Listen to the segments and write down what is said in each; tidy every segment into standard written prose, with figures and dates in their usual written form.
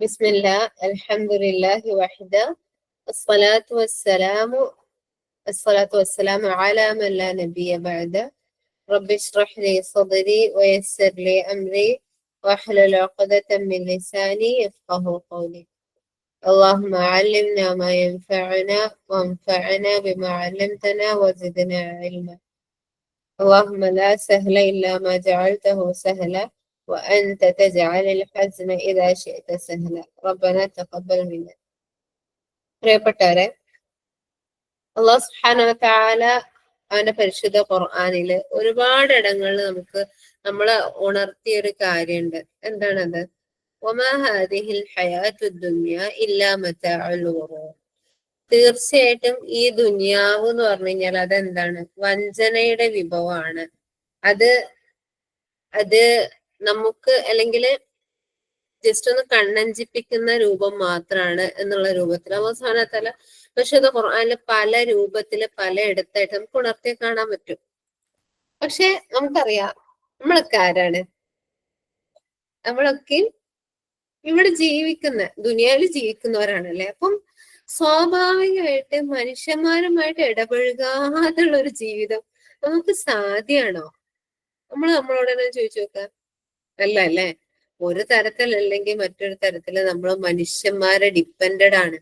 بسم الله الحمد لله وحده الصلاة والسلام على من لا نبي بعده. رب اشرح لي صدري ويسر لي أمري واحلل عقدة من لساني يفقه قولي. اللهم علمنا ما ينفعنا وانفعنا بما علمتنا وزدنا علما. اللهم لا سهل إلا ما جعلته سهلا وأنت تجعل الحزن إذا شئت سهلا. ربنا تقبل منا. പ്രിയപ്പെട്ടവരെ, അള്ളാഹു സുബ്ഹാനഹു വ തആല അവന്റെ പരിശുദ്ധ ഖുർആനില് ഒരുപാട് ഇടങ്ങളിൽ നമ്മളെ ഉണർത്തിയ ഒരു കാര്യമുണ്ട്. എന്താണത്? വമാ ഹാദിഹിൽ ഹയാത്തുദ് ദുനിയ ഇല്ലാ മതാഉൽ ഗുറൂർ. തീർച്ചയായിട്ടും ഈ ദുനിയാവ് എന്ന് പറഞ്ഞു കഴിഞ്ഞാൽ അതെന്താണ്? വഞ്ചനയുടെ വിഭവമാണ്. അത് അത് നമുക്ക് അല്ലെങ്കിൽ ജസ്റ്റ് ഒന്ന് കണ്ണഞ്ചിപ്പിക്കുന്ന രൂപം മാത്രമാണ് എന്നുള്ള രൂപത്തിൽ അല്ലാഹു സുബ്ഹാനഹു വ തആല പരിശുദ്ധ ഖുർആനിൽ പല രൂപത്തില് പലയിടത്തായിട്ട് നമുക്ക് ഉണർത്തി കാണാൻ പറ്റും. പക്ഷെ നമുക്കറിയാം നമ്മളൊക്കെ ആരാണ്? നമ്മളൊക്കെ ഇവിടെ ദുനിയാവിൽ ജീവിക്കുന്നവരാണല്ലേ. അപ്പം സ്വാഭാവികമായിട്ട് മനുഷ്യന്മാരുമായിട്ട് ഇടപഴകാതുള്ള ഒരു ജീവിതം നമുക്ക് സാധ്യമാണോ? നമ്മളോട് തന്നെ ചോദിച്ചു നോക്കാം. അല്ല അല്ലേ? ഒരു തരത്തിലല്ലെങ്കിൽ മറ്റൊരു തരത്തില് നമ്മൾ മനുഷ്യന്മാരെ ഡിപ്പെൻഡഡ് ആണ്.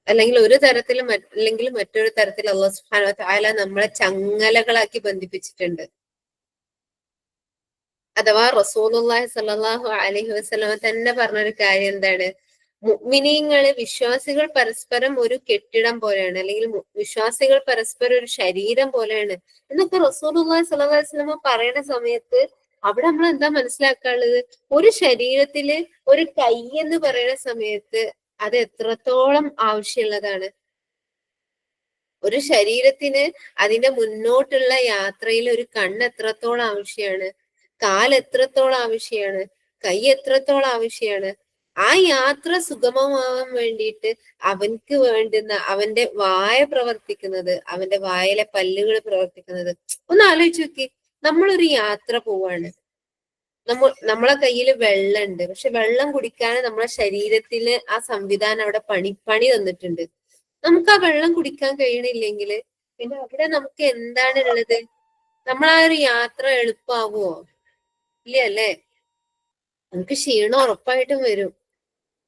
അല്ലെങ്കിൽ ഒരു തരത്തിലും അല്ലെങ്കിൽ മറ്റൊരു തരത്തിൽ അല്ലാഹു സുബ്ഹാനഹു വ തആല നമ്മളെ ചങ്ങലകളാക്കി ബന്ധിപ്പിച്ചിട്ടുണ്ട്. അഥവാ റസൂലുള്ളാഹി സ്വല്ലല്ലാഹു അലൈഹി വസല്ലമ തന്നെ പറഞ്ഞൊരു കാര്യം എന്താണ്? മുഅ്മിനീങ്ങള് വിശ്വാസികൾ പരസ്പരം ഒരു കെട്ടിടം പോലെയാണ്, അല്ലെങ്കിൽ വിശ്വാസികൾ പരസ്പരം ഒരു ശരീരം പോലെയാണ് എന്നൊക്കെ റസൂലുള്ളാഹി സ്വല്ലല്ലാഹു അലൈഹി വസല്ലമ പറയുന്ന സമയത്ത് അവിടെ നമ്മൾ എന്താ മനസ്സിലാക്കാനുള്ളത്? ഒരു ശരീരത്തില് ഒരു കൈ എന്ന് പറയുന്ന സമയത്ത് അത് എത്രത്തോളം ആവശ്യമുള്ളതാണ്. ഒരു ശരീരത്തിന് അതിന്റെ മുന്നോട്ടുള്ള യാത്രയിൽ ഒരു കണ്ണ് എത്രത്തോളം ആവശ്യമാണ്, കാൽ എത്രത്തോളം ആവശ്യമാണ്, കൈ എത്രത്തോളം ആവശ്യമാണ്. ആ യാത്ര സുഗമമാവാൻ വേണ്ടിയിട്ട് അവൻക്ക് വേണ്ടുന്ന അവന്റെ വായ പ്രവർത്തിക്കുന്നത്, അവന്റെ വായിലെ പല്ലുകൾ പ്രവർത്തിക്കുന്നത് ഒന്ന് ആലോചിച്ച് നോക്കി. നമ്മളൊരു യാത്ര പോവാണ്, നമ്മളെ കയ്യിൽ വെള്ളമുണ്ട്, പക്ഷെ വെള്ളം കുടിക്കാൻ നമ്മളെ ശരീരത്തിന് ആ സംവിധാനം അവിടെ പണി തന്നിട്ടുണ്ട്. നമുക്ക് ആ വെള്ളം കുടിക്കാൻ കഴിയണില്ലെങ്കിൽ പിന്നെ അവിടെ നമുക്ക് എന്താണ് ഉള്ളത്? നമ്മൾ ആ ഒരു യാത്ര എളുപ്പമാവുമോ? ഇല്ല അല്ലേ? നമുക്ക് ക്ഷീണം ഉറപ്പായിട്ടും വരും.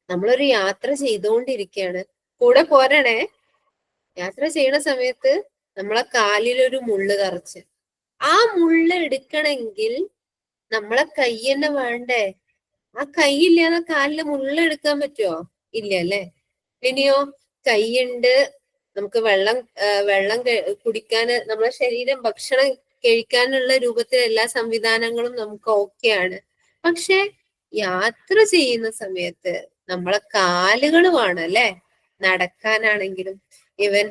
നമ്മളൊരു യാത്ര ചെയ്തുകൊണ്ടിരിക്കുകയാണ്, കൂടെ പോരണേ. യാത്ര ചെയ്യുന്ന സമയത്ത് നമ്മളെ കാലിലൊരു മുള്ള് തറച്ച്, ആ മുള്ള് എടുക്കണമെങ്കിൽ നമ്മളെ കൈ തന്നെ വേണ്ടേ? ആ കൈയില്ലാതെ കാലില് മുള്ള എടുക്കാൻ പറ്റുമോ? ഇല്ല അല്ലെ. ഇനിയോ കൈയുണ്ട്, നമുക്ക് വെള്ളം കുടിക്കാന്, നമ്മളെ ശരീരം ഭക്ഷണം കഴിക്കാനുള്ള രൂപത്തിൽ എല്ലാ സംവിധാനങ്ങളും നമുക്ക് ഓക്കെയാണ്. പക്ഷെ യാത്ര ചെയ്യുന്ന സമയത്ത് നമ്മളെ കാലുകൾ വേണം അല്ലെ? നടക്കാനാണെങ്കിലും ഇവൻ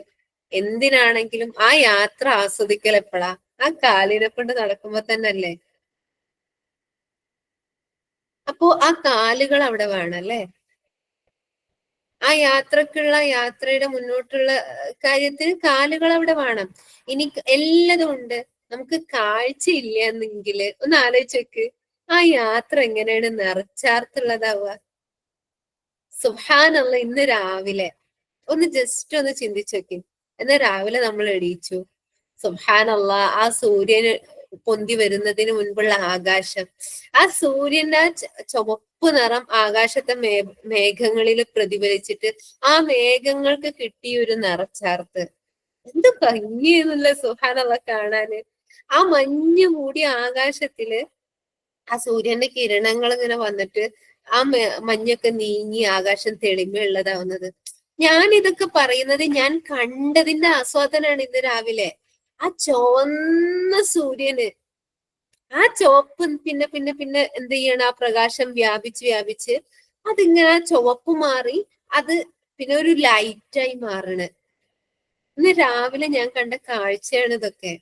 എന്തിനാണെങ്കിലും ആ യാത്ര ആസ്വദിക്കൽ എപ്പോഴാ? ആ കാലിനെ കൊണ്ട് നടക്കുമ്പോ തന്നെ അല്ലേ? അപ്പോ ആ കാലുകൾ അവിടെ വേണം അല്ലെ? ആ യാത്രയുടെ മുന്നോട്ടുള്ള കാര്യത്തിന് കാലുകൾ അവിടെ വേണം. ഇനി എല്ലാതും ഉണ്ട്, നമുക്ക് കാഴ്ചയില്ല എന്നെങ്കിൽ ഒന്ന് ആലോചിച്ച് നോക്ക്, ആ യാത്ര എങ്ങനെയാണ് നിറച്ചാർത്തുള്ളതാവുക? സുബ്ഹാനല്ലാഹ്, ഇന്ന് രാവിലെ ജസ്റ്റ് ഒന്ന് ചിന്തിച്ചു നോക്കി. ഇന്ന് രാവിലെ നമ്മൾ എണീച്ചു, സുബ്ഹാനല്ലാഹ്, ആ സൂര്യന് പൊന്തി വരുന്നതിന് മുൻപുള്ള ആകാശം, ആ സൂര്യന്റെ ആ ചുവപ്പ് നിറം ആകാശത്തെ മേഘങ്ങളിൽ പ്രതിഫലിച്ചിട്ട് ആ മേഘങ്ങൾക്ക് കിട്ടിയ ഒരു നിറച്ചാർത്ത് എന്ത് ഭംഗിയെന്നുള്ള സുബ്ഹാനല്ലാഹ് കാണാന്. ആ മഞ്ഞ് മൂടിയ ആകാശത്തില് ആ സൂര്യന്റെ കിരണങ്ങൾ ഇങ്ങനെ വന്നിട്ട് ആ മഞ്ഞൊക്കെ നീങ്ങി ആകാശം തെളിമയുള്ളതാവുന്നത്. ഞാൻ ഇതൊക്കെ പറയുന്നത് ഞാൻ കണ്ടതിന്റെ ആസ്വാദനാണ്. ഇന്ന് രാവിലെ ആ ചുവന്ന സൂര്യന്, ആ ചുവപ്പ് പിന്നെ പിന്നെ പിന്നെ എന്ത് ചെയ്യണം? ആ പ്രകാശം വ്യാപിച്ച് അതിങ്ങനെ ആ ചുവപ്പ് മാറി അത് പിന്നെ ഒരു ലൈറ്റായി മാറണ്. ഇന്ന് രാവിലെ ഞാൻ കണ്ട കാഴ്ചയാണ് ഇതൊക്കെ.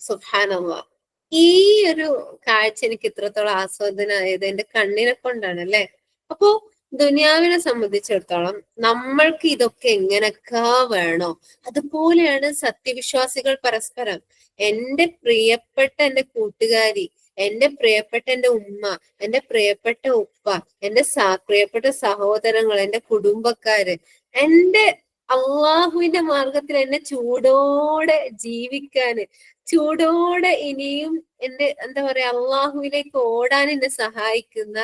സുബ്ഹാനല്ലാഹ്, ഈ ഒരു കാഴ്ച എനിക്ക് ഇത്രത്തോളം ആസ്വാദനായത് എന്റെ കണ്ണിനെ കൊണ്ടാണ് അല്ലെ. അപ്പോ ദുനിയാവിനെ സംബന്ധിച്ചിടത്തോളം നമ്മൾക്ക് ഇതൊക്കെ എങ്ങനൊക്കെ വേണോ അതുപോലെയാണ് സത്യവിശ്വാസികൾ പരസ്പരം. എന്റെ പ്രിയപ്പെട്ട എന്റെ കൂട്ടുകാരി, എന്റെ പ്രിയപ്പെട്ട എന്റെ ഉമ്മ, എന്റെ പ്രിയപ്പെട്ട ഉപ്പ, എന്റെ പ്രിയപ്പെട്ട സഹോദരങ്ങൾ, എന്റെ കുടുംബക്കാര്, എന്റെ അള്ളാഹുവിന്റെ മാർഗത്തിൽ എന്നെ ചൂടോടെ ജീവിക്കാന്, ചൂടോടെ ഇനിയും എന്റെ എന്താ പറയാ അള്ളാഹുവിലേക്ക് ഓടാൻ എന്നെ സഹായിക്കുന്ന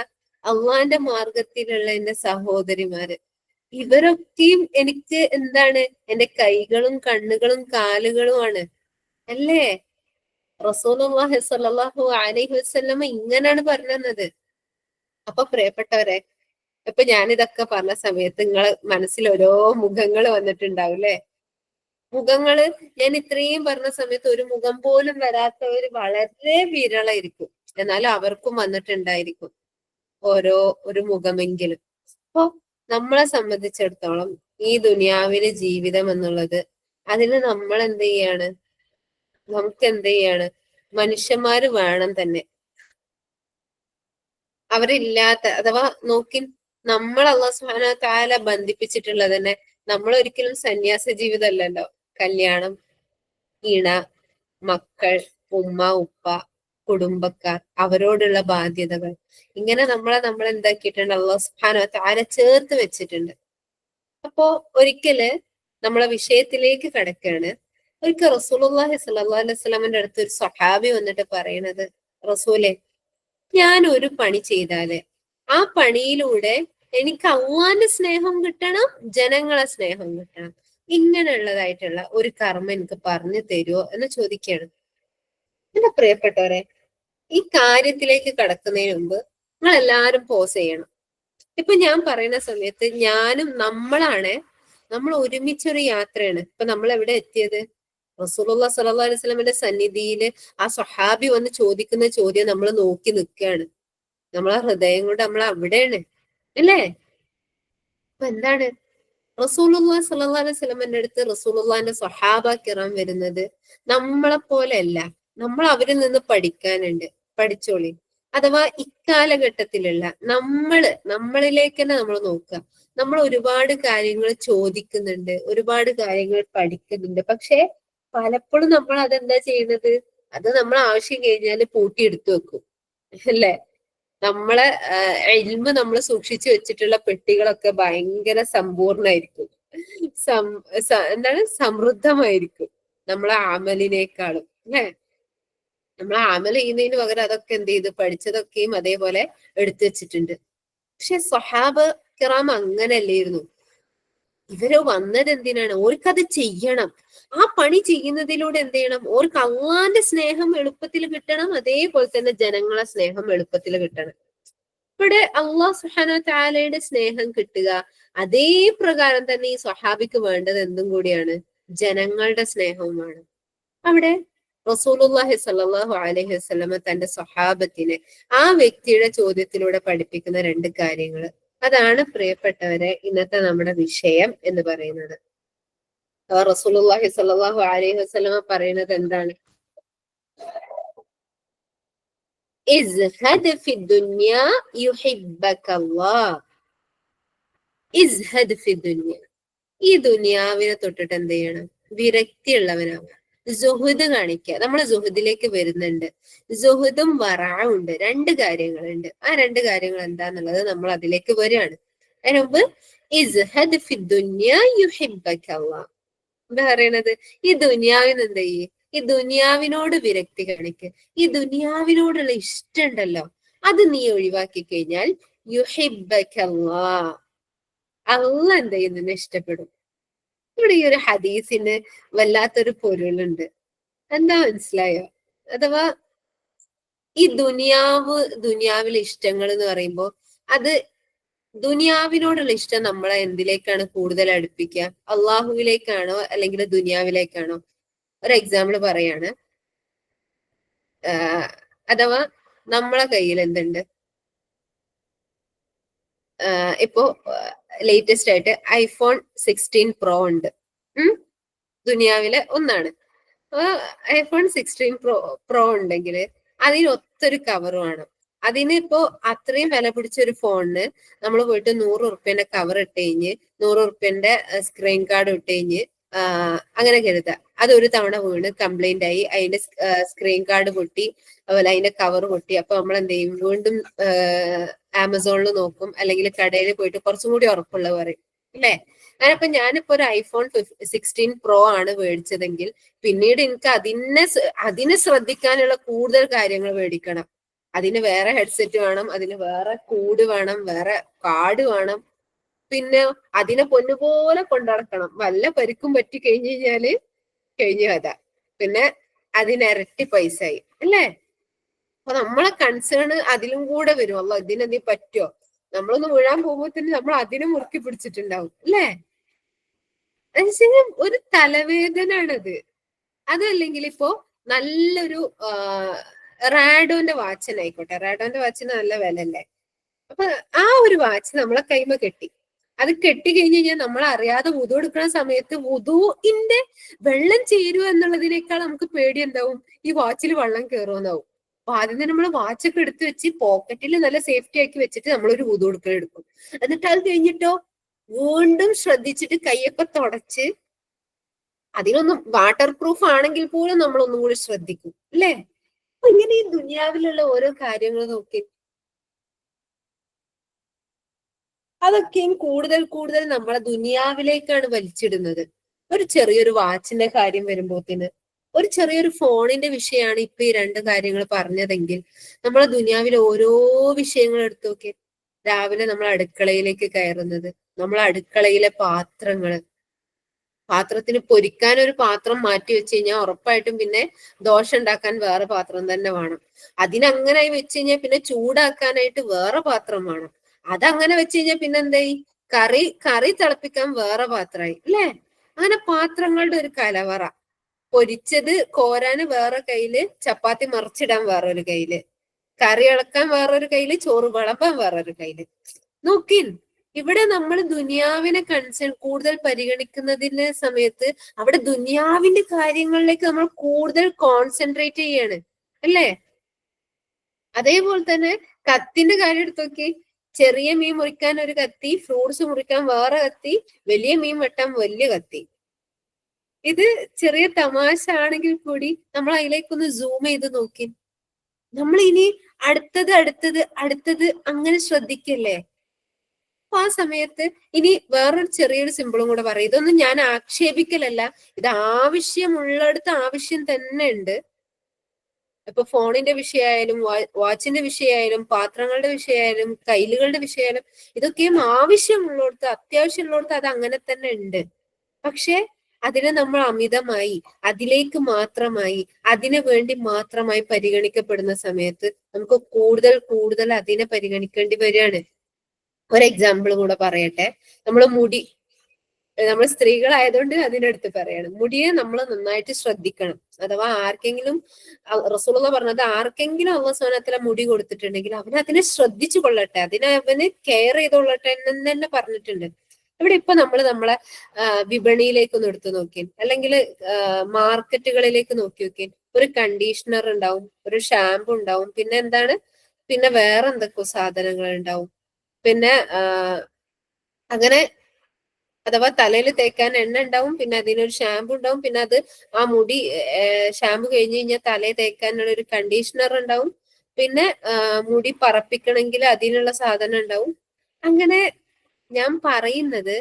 അള്ളാഹിന്റെ മാർഗത്തിലുള്ള എന്റെ സഹോദരിമാര്, ഇവരൊക്കെയും എനിക്ക് എന്താണ് എന്റെ കൈകളും കണ്ണുകളും കാലുകളുമാണ് അല്ലേ? റസൂലുള്ളാഹി സ്വല്ലല്ലാഹു അലൈഹി വസല്ലമ ഇങ്ങനെയാണ് പറഞ്ഞത്. അപ്പൊ പ്രിയപ്പെട്ടവരെ, ഇപ്പൊ ഞാനിതൊക്കെ പറഞ്ഞ സമയത്ത് നിങ്ങളെ മനസ്സിൽ ഓരോ മുഖങ്ങൾ വന്നിട്ടുണ്ടാവും അല്ലെ? മുഖങ്ങള് ഞാൻ ഇത്രയും പറഞ്ഞ സമയത്ത് ഒരു മുഖം പോലും വരാത്തവര് വളരെ വിരളായിരിക്കും. എന്നാലും അവർക്കും വന്നിട്ടുണ്ടായിരിക്കും ഒരു മുഖമെങ്കിലും. അപ്പൊ നമ്മളെ സംബന്ധിച്ചിടത്തോളം ഈ ദുനിയാവിലെ ജീവിതം എന്നുള്ളത്, അതിന് നമ്മൾ എന്ത് ചെയ്യാണ്? നമുക്ക് എന്ത് ചെയ്യാണ്? മനുഷ്യന്മാര് വേണം തന്നെ. അവരില്ലാത്ത അഥവാ നോക്കി നമ്മൾ അല്ലാഹു സുബ്ഹാനഹു വ തആല ബന്ധിപ്പിച്ചിട്ടുള്ളത് തന്നെ, നമ്മൾ ഒരിക്കലും സന്യാസ ജീവിതമല്ലല്ലോ. കല്യാണം, ഇണ, മക്കൾ, ഉമ്മ, ഉപ്പ, കുടുംബക്കാർ, അവരോടുള്ള ബാധ്യതകൾ, ഇങ്ങനെ നമ്മൾ എന്താക്കിയിട്ടുണ്ട്? അല്ലാഹു സുബ്ഹാനഹു വ തആല ചേർത്ത് വെച്ചിട്ടുണ്ട്. അപ്പോ ഒരിക്കല് നമ്മളെ വിഷയത്തിലേക്ക് കടക്കാണ്. ഒരിക്കൽ റസൂലുള്ളാഹി സ്വല്ലല്ലാഹു അലൈഹി വസല്ലമയുടെ അടുത്ത് ഒരു സ്വഹാബി വന്നിട്ട് പറയണത്, റസൂലെ, ഞാൻ ഒരു പണി ചെയ്താല് ആ പണിയിലൂടെ എനിക്ക് അള്ളാന്റെ സ്നേഹം കിട്ടണം, ജനങ്ങളെ സ്നേഹം കിട്ടണം, ഇങ്ങനെയുള്ളതായിട്ടുള്ള ഒരു കർമ്മം എനിക്ക് പറഞ്ഞു തരുമോ എന്ന് ചോദിക്കുകയാണ്. എന്റെ പ്രിയപ്പെട്ടവരെ, ഈ കാര്യത്തിലേക്ക് കടക്കുന്നതിന് മുമ്പ് നിങ്ങൾ എല്ലാവരും പോസ് ചെയ്യണം. ഇപ്പൊ ഞാൻ പറയുന്ന സമയത്ത് നമ്മൾ ഒരുമിച്ചൊരു യാത്രയാണ്. ഇപ്പൊ നമ്മൾ എവിടെ എത്തിയത്? റസൂലുള്ളാഹി സ്വല്ലല്ലാഹു അലൈഹി വസല്ലമയുടെ സന്നിധിയില് ആ സ്വഹാബി വന്ന് ചോദിക്കുന്ന ചോദ്യം നമ്മൾ നോക്കി നിൽക്കുകയാണ്. നമ്മളെ ഹൃദയം കൊണ്ട് നമ്മൾ അവിടെയാണ് അല്ലേ? അപ്പൊ എന്താണ്? റസൂലുള്ളാഹി സ്വല്ലല്ലാഹു അലൈഹി വസല്ലമയുടെ അടുത്ത് റസൂലുള്ളാഹിന്റെ സ്വഹാബ കിറാം വരുന്നത് നമ്മളെ പോലെയല്ല. നമ്മൾ അവരിൽ നിന്ന് പഠിക്കാനുണ്ട്. പഠിച്ചോളി. അഥവാ ഇക്കാലഘട്ടത്തിലുള്ള നമ്മളിലേക്ക് തന്നെ നമ്മൾ നോക്കുക. നമ്മൾ ഒരുപാട് കാര്യങ്ങൾ ചോദിക്കുന്നുണ്ട്, ഒരുപാട് കാര്യങ്ങൾ പഠിക്കുന്നുണ്ട്. പക്ഷെ പലപ്പോഴും നമ്മൾ അതെന്താ ചെയ്യുന്നത്? അത് നമ്മൾ ആവശ്യം കഴിഞ്ഞാൽ പൂട്ടിയെടുത്തു വെക്കും അല്ലേ? നമ്മളെ ഇൽമ് നമ്മൾ സൂക്ഷിച്ചു വെച്ചിട്ടുള്ള പെട്ടികളൊക്കെ ഭയങ്കര സമ്പൂർണ്ണമായിരിക്കും, എന്താണ് സമൃദ്ധമായിരിക്കും നമ്മളെ അമലിനേക്കാളും അല്ലെ? നമ്മൾ അമൽ ചെയ്യുന്നതിന് പകരം അതൊക്കെ എന്ത് ചെയ്ത് പഠിച്ചതൊക്കെയും അതേപോലെ എടുത്തു വെച്ചിട്ടുണ്ട്. പക്ഷെ സ്വഹാബ കിറാം അങ്ങനല്ലായിരുന്നു. ഇവര് വന്നത് എന്തിനാണ്? ഓർക്കത് ചെയ്യണം. ആ പണി ചെയ്യുന്നതിലൂടെ എന്ത് ചെയ്യണം? ഓർക്ക് അള്ളാന്റെ സ്നേഹം എളുപ്പത്തിൽ കിട്ടണം, അതേപോലെ തന്നെ ജനങ്ങളെ സ്നേഹം എളുപ്പത്തിൽ കിട്ടണം. ഇവിടെ അള്ളാഹു സുബ്ഹാനഹു വ തആലയുടെ സ്നേഹം കിട്ടുക, അതേ പ്രകാരം തന്നെ ഈ സ്വഹാബിക്ക് വേണ്ടത് എന്തും കൂടിയാണ്? ജനങ്ങളുടെ സ്നേഹവുമാണ്. അവിടെ റസൂലുള്ളാഹി സ്വല്ലല്ലാഹു അലൈഹി വസല്ലമ തന്റെ സ്വഹാബത്തിനെ ആ വ്യക്തിയുടെ ചോദ്യത്തിലൂടെ പഠിപ്പിക്കുന്ന രണ്ട് കാര്യങ്ങൾ, അതാണ് പ്രിയപ്പെട്ടവരെ ഇന്നത്തെ നമ്മുടെ വിഷയം എന്ന് പറയുന്നത്. റസൂലുള്ളാഹി സ്വല്ലല്ലാഹു അലൈഹി വസല്ലമ പറയുന്നത് എന്താണ്? ഇസ്ഹദ് ഫി ദുനിയ യുഹിബ്ബക അല്ലാഹ്. ഇസ്ഹദ് ഫി ദുനിയ, ഈ ദുനിയാവിനെ തൊട്ടിട്ട് എന്ത് ചെയ്യണം? വിരക്തിയുള്ളവനാവുക, സുഹൃദ് കാണിക്കുക. നമ്മൾ സുഹൃദിലേക്ക് വരുന്നുണ്ട്. സുഹൃദും വറാഉം ഉണ്ട്, രണ്ട് കാര്യങ്ങളുണ്ട്. ആ രണ്ട് കാര്യങ്ങൾ എന്താന്നുള്ളത് നമ്മൾ അതിലേക്ക് വരികയാണ്. അതിന് മുമ്പ് ഇസ്ഹദ് ഫി ദുനിയ യുഹിബ്ബക അല്ലാഹ് എന്താ പറയണത്? ഈ ദുനിയാവിന് എന്ത് ചെയ്യ്? ഈ ദുനിയാവിനോട് വിരക്തി കാണിക്ക്. ഈ ദുനിയാവിനോടുള്ള ഇഷ്ടം ഉണ്ടല്ലോ, അത് നീ ഒഴിവാക്കി കഴിഞ്ഞാൽ യുഹിബ്ബക അല്ലാഹ്, അള്ളാഹ് എന്ത് ചെയ്യും? നിന്നെ ഇഷ്ടപ്പെടും. ഇവിടെ ഈ ഒരു ഹദീസിന് വല്ലാത്തൊരു പൊരുളുണ്ട്. എന്താ മനസ്സിലായോ? അഥവാ ഈ ദുനിയാവിലെ ഇഷ്ടങ്ങൾ എന്ന് പറയുമ്പോൾ അത് ദുനിയാവിനോടുള്ള ഇഷ്ടം നമ്മളെ എന്തിലേക്കാണ് കൂടുതൽ അടുപ്പിക്കുക? അള്ളാഹുവിലേക്കാണോ അല്ലെങ്കിൽ ദുനിയാവിലേക്കാണോ? ഒരു എക്സാമ്പിൾ പറയാണ്. അഥവാ നമ്മളെ കയ്യിൽ എന്തുണ്ട്? ഇപ്പോ ലേറ്റസ്റ്റ് ആയിട്ട് iPhone 16 Pro ഉണ്ട്. ദുനിയാവിലെ ഒന്നാണ്. iPhone 16 Pro ഉണ്ടെങ്കിൽ അതിന് ഒത്തൊരു കവർ വേണം. അതിന് ഇപ്പോ അത്രയും വില പിടിച്ച ഒരു ഫോണിന് നമ്മൾ പോയിട്ട് 100 ഉറുപ്പ്യന്റെ കവർ ഇട്ട് കഴിഞ്ഞ് 100 ഉറുപ്പ്യന്റെ സ്ക്രീൻ കാർഡ് ഇട്ട് കഴിഞ്ഞ് അങ്ങനെ കരുതാം. അതൊരു തവണ വീണ് കംപ്ലൈന്റ് ആയി, അതിന്റെ സ്ക്രീൻ കാർഡ് പൊട്ടി, അതുപോലെ അതിന്റെ കവർ പൊട്ടി. അപ്പൊ നമ്മൾ എന്ത് ചെയ്യും? വീണ്ടും ആമസോണിൽ നോക്കും, അല്ലെങ്കിൽ കടയിൽ പോയിട്ട് കുറച്ചും കൂടി ഉറപ്പുള്ള പറയും, അല്ലേ? ഞാനിപ്പോ ഒരു ഐഫോൺ 16 പ്രോ ആണ് മേടിച്ചതെങ്കിൽ പിന്നീട് എനിക്ക് അതിനെ ശ്രദ്ധിക്കാനുള്ള കൂടുതൽ കാര്യങ്ങൾ മേടിക്കണം. അതിന് വേറെ ഹെഡ്സെറ്റ് വേണം, അതിന് വേറെ കൂട് വേണം, വേറെ കാർഡ് വേണം, പിന്നെ അതിനെ പൊന്നുപോലെ കൊണ്ടുനടക്കണം. വല്ല പരിക്കും പറ്റി കഴിഞ്ഞു കഴിഞ്ഞാല് കഴിഞ്ഞു കഥ. പിന്നെ അതിനിരട്ടി പൈസ ആയി, അല്ലേ? അപ്പൊ നമ്മളെ കൺസേൺ അതിലും കൂടെ വരും. അല്ല, ഇതിനെന്തീ പറ്റുമോ? നമ്മളൊന്ന് വീഴാൻ പോകുമ്പോഴത്തേന് നമ്മൾ അതിനെ മുറുക്കി പിടിച്ചിട്ടുണ്ടാവും, അല്ലേ? ഒരു തലവേദന ആണത്. അതല്ലെങ്കിൽ ഇപ്പോ നല്ലൊരു റാഡോന്റെ വാച്ചിനായിക്കോട്ടെ, റാഡോന്റെ വാച്ചിന് നല്ല വില അല്ലേ? അപ്പൊ ആ ഒരു വാച്ച് നമ്മളെ കൈമ കെട്ടി, അത് കെട്ടി കഴിഞ്ഞ് കഴിഞ്ഞാൽ നമ്മൾ അറിയാതെ വുദു എടുക്കുന്ന സമയത്ത് വുദുവിന്റെ വെള്ളം ചേരുക എന്നുള്ളതിനേക്കാൾ നമുക്ക് പേടി എന്താവും? ഈ വാച്ചിൽ വെള്ളം കയറുമെന്നാവും. അപ്പൊ ആദ്യം തന്നെ നമ്മൾ വാച്ചൊക്കെ എടുത്ത് വെച്ച് പോക്കറ്റിൽ നല്ല സേഫ്റ്റി ആക്കി വെച്ചിട്ട് നമ്മളൊരു വുദു എടുക്കും. എന്നിട്ട് അത് കഴിഞ്ഞിട്ടോ വീണ്ടും ശ്രദ്ധിച്ചിട്ട് കൈയൊക്കെ തുടച്ച്, അതിനൊന്നും വാട്ടർ പ്രൂഫ് ആണെങ്കിൽ പോലും നമ്മൾ ഒന്നും കൂടി ശ്രദ്ധിക്കും, അല്ലേ? അപ്പൊ ഇങ്ങനെ ഈ ദുനിയാവിലുള്ള ഓരോ കാര്യങ്ങൾ നോക്കി, അതൊക്കെയും കൂടുതൽ കൂടുതൽ നമ്മളെ ദുനിയാവിലേക്കാണ് വലിച്ചിടുന്നത്. ഒരു ചെറിയൊരു വാച്ചിന്റെ കാര്യം വരുമ്പോത്തിന്, ഒരു ചെറിയൊരു ഫോണിന്റെ വിഷയമാണ് ഇപ്പൊ ഈ രണ്ട് കാര്യങ്ങൾ പറഞ്ഞതെങ്കിൽ, നമ്മളെ ദുനിയാവിലെ ഓരോ വിഷയങ്ങൾ എടുത്തു നോക്കി. രാവിലെ നമ്മൾ അടുക്കളയിലേക്ക് കയറുന്നത്, നമ്മളെ അടുക്കളയിലെ പാത്രത്തിന് പൊരിക്കാൻ ഒരു പാത്രം മാറ്റി വെച്ച് കഴിഞ്ഞാൽ ഉറപ്പായിട്ടും പിന്നെ ദോശ ഉണ്ടാക്കാൻ വേറെ പാത്രം തന്നെ വേണം. അതിനങ്ങനെ വെച്ച് കഴിഞ്ഞാൽ പിന്നെ ചൂടാക്കാനായിട്ട് വേറെ പാത്രം വേണം. അതങ്ങനെ വെച്ച് കഴിഞ്ഞാൽ പിന്നെ എന്തായി? കറി തിളപ്പിക്കാൻ വേറെ പാത്രമായി, അല്ലേ? അങ്ങനെ പാത്രങ്ങളുടെ ഒരു കലവറ. പൊരിച്ചത് കോരാന് വേറെ കയ്യില്, ചപ്പാത്തി മറിച്ചിടാൻ വേറൊരു കയ്യില്, കറി ഇളക്കാൻ വേറൊരു കയ്യില്, ചോറ് വിളമ്പാൻ വേറൊരു കയ്യില്. നോക്കിൻ, ഇവിടെ നമ്മൾ ദുനിയാവിനെ കൂടുതൽ പരിഗണിക്കുന്നതിന്റെ സമയത്ത് അവിടെ ദുനിയാവിന്റെ കാര്യങ്ങളിലേക്ക് നമ്മൾ കൂടുതൽ കോൺസെൻട്രേറ്റ് ചെയ്യാണ്, അല്ലേ? അതേപോലെ തന്നെ കത്തിന്റെ കാര്യം എടുത്തു നോക്കി. ചെറിയ മീൻ മുറിക്കാൻ ഒരു കത്തി, ഫ്രൂട്ട്സ് മുറിക്കാൻ വേറെ കത്തി, വലിയ മീൻ വെട്ടാൻ വലിയ കത്തി. ഇത് ചെറിയ തമാശ ആണെങ്കിൽ കൂടി നമ്മൾ അതിലേക്കൊന്ന് സൂം ചെയ്ത് നോക്കി, നമ്മൾ ഇനി അടുത്തത് അങ്ങനെ ശ്രദ്ധിക്കല്ലേ? അപ്പൊ ആ സമയത്ത് ഇനി വേറൊരു ചെറിയൊരു സിമ്പിളും കൂടെ പറയും. ഇതൊന്നും ഞാൻ ആക്ഷേപിക്കലല്ല, ഇത് ആവശ്യമുള്ളിടത്ത് ആവശ്യം തന്നെ ഉണ്ട്. ഇപ്പൊ ഫോണിന്റെ വിഷയമായാലും വാച്ചിന്റെ വിഷയമായാലും പാത്രങ്ങളുടെ വിഷയമായാലും കയ്യിലുകളുടെ വിഷയമായാലും ഇതൊക്കെയും ആവശ്യമുള്ളിടത്ത്, അത്യാവശ്യമുള്ളിടത്ത് അത് അങ്ങനെ തന്നെ ഉണ്ട്. പക്ഷെ അതിനെ നമ്മൾ അമിതമായി അതിലേക്ക് മാത്രമായി അതിനു വേണ്ടി മാത്രമായി പരിഗണിക്കപ്പെടുന്ന സമയത്ത് നമുക്ക് കൂടുതൽ അതിനെ പരിഗണിക്കേണ്ടി വരികയാണ്. ഒരു എക്സാമ്പിൾ കൂടെ പറയട്ടെ. നമ്മൾ സ്ത്രീകളായതുകൊണ്ട് അതിനടുത്ത് പറയാണ്. മുടിയെ നമ്മൾ നന്നായിട്ട് ശ്രദ്ധിക്കണം. അഥവാ ആർക്കെങ്കിലും, റസൂലുള്ള പറഞ്ഞത്, ആർക്കെങ്കിലും അല്ലാഹു സുബ്ഹാനഹു വ തആല മുടി കൊടുത്തിട്ടുണ്ടെങ്കിൽ അവൻ അതിനെ ശ്രദ്ധിച്ചു കൊള്ളട്ടെ, അവന് കെയർ ചെയ്തോള്ളട്ടെ എന്ന് തന്നെ പറഞ്ഞിട്ടുണ്ട്. ഇവിടെ ഇപ്പൊ നമ്മളെ വിപണിയിലേക്ക് ഒന്ന് എടുത്തു നോക്കി, അല്ലെങ്കിൽ മാർക്കറ്റുകളിലേക്ക് നോക്കി, ഒരു കണ്ടീഷണർ ഉണ്ടാവും, ഒരു ഷാമ്പു ഉണ്ടാവും, പിന്നെ വേറെ എന്തൊക്കെയോ സാധനങ്ങൾ ഉണ്ടാവും. പിന്നെ അങ്ങനെ, അഥവാ തലയിൽ തേക്കാൻ എണ്ണ ഉണ്ടാവും, പിന്നെ അതിനൊരു ഷാമ്പു ഉണ്ടാവും, പിന്നെ അത് ആ മുടി ഷാമ്പു കഴിഞ്ഞ് കഴിഞ്ഞാൽ തലയിൽ തേക്കാനുള്ള ഒരു കണ്ടീഷണർ ഉണ്ടാവും, പിന്നെ മുടി പറപ്പിക്കണമെങ്കിൽ അതിനുള്ള സാധനം ഉണ്ടാവും. അങ്ങനെ ഞാൻ പറയുന്നത്,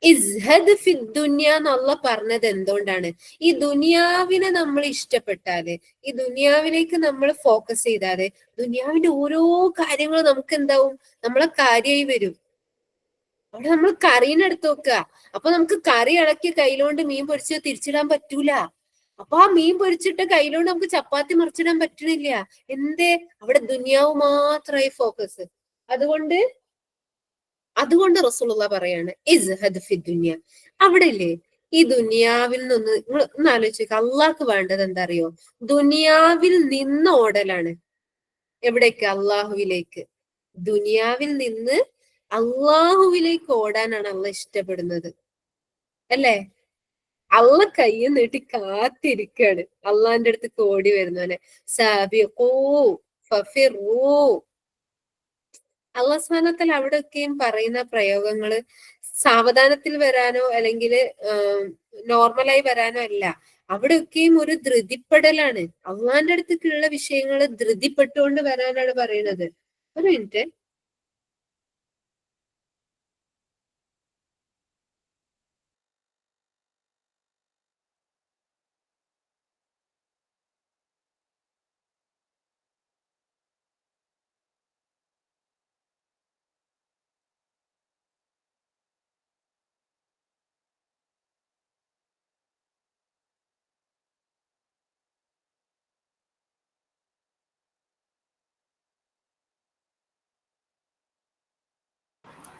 ഇസ്ഹദ് ഫി ദുനിയ എന്നുള്ള പറഞ്ഞത് എന്തുകൊണ്ടാണ്? ഈ ദുനിയാവിനെ നമ്മൾ ഇഷ്ടപ്പെട്ടാല്, ഈ ദുനിയാവിലേക്ക് നമ്മൾ ഫോക്കസ് ചെയ്താല് ദുനിയാവിന്റെ ഓരോ കാര്യങ്ങളും നമുക്ക് എന്താവും? നമ്മളെ കാര്യമായി വരും. അവിടെ നമ്മൾ കറീനെ എടുത്ത് നോക്കുക. അപ്പൊ നമുക്ക് കറി ഇളക്കി കയ്യിലോണ്ട് മീൻ പൊരിച്ച് തിരിച്ചിടാൻ പറ്റൂല. അപ്പൊ ആ മീൻ പൊരിച്ചിട്ട് കയ്യിലോണ്ട് നമുക്ക് ചപ്പാത്തി മറിച്ചിടാൻ പറ്റണില്ല. എന്തേ? അവിടെ ദുനിയാവ് മാത്രമായി ഫോക്കസ്. അതുകൊണ്ട് റസൂലുള്ള പറയാണ്, ഇസ്ഹദ് ഫി ദുനിയ. അവിടെ ഇല്ലേ, ഈ ദുനിയാവിൽ നിന്ന് നിങ്ങൾ ഒന്ന് ആലോചിക്കുക. അള്ളാഹ്ക്ക് വേണ്ടത് എന്താ അറിയോ? ദുനിയാവിൽ നിന്ന് ഓടലാണ്. എവിടേക്ക്? അള്ളാഹുവിലേക്ക്. ദുനിയാവിൽ നിന്ന് അള്ളാഹുവിലേക്ക് ഓടാനാണ് അള്ളാഹ് ഇഷ്ടപ്പെടുന്നത്, അല്ലേ? അള്ള കയ്യിൽ നീട്ടി കാത്തിരിക്കാണ് അള്ളാന്റെ അടുത്ത് ഓടി വരുന്നവനെ. സാബിഖൂ ഫഫിറൂ. അള്ളാഹ് സുബ്ഹാനഹു വ തആല അവിടെയൊക്കെയും പറയുന്ന പ്രയോഗങ്ങള് സാവധാനത്തിൽ വരാനോ അല്ലെങ്കിൽ നോർമലായി വരാനോ അല്ല. അവിടെയൊക്കെയും ഒരു ധൃതിപ്പെടലാണ്. അള്ളാന്റെ അടുത്തേക്കുള്ള വിഷയങ്ങൾ ധൃതിപ്പെട്ടുകൊണ്ട് വരാനാണ് പറയുന്നത്. ഒരു മിനിറ്റ്.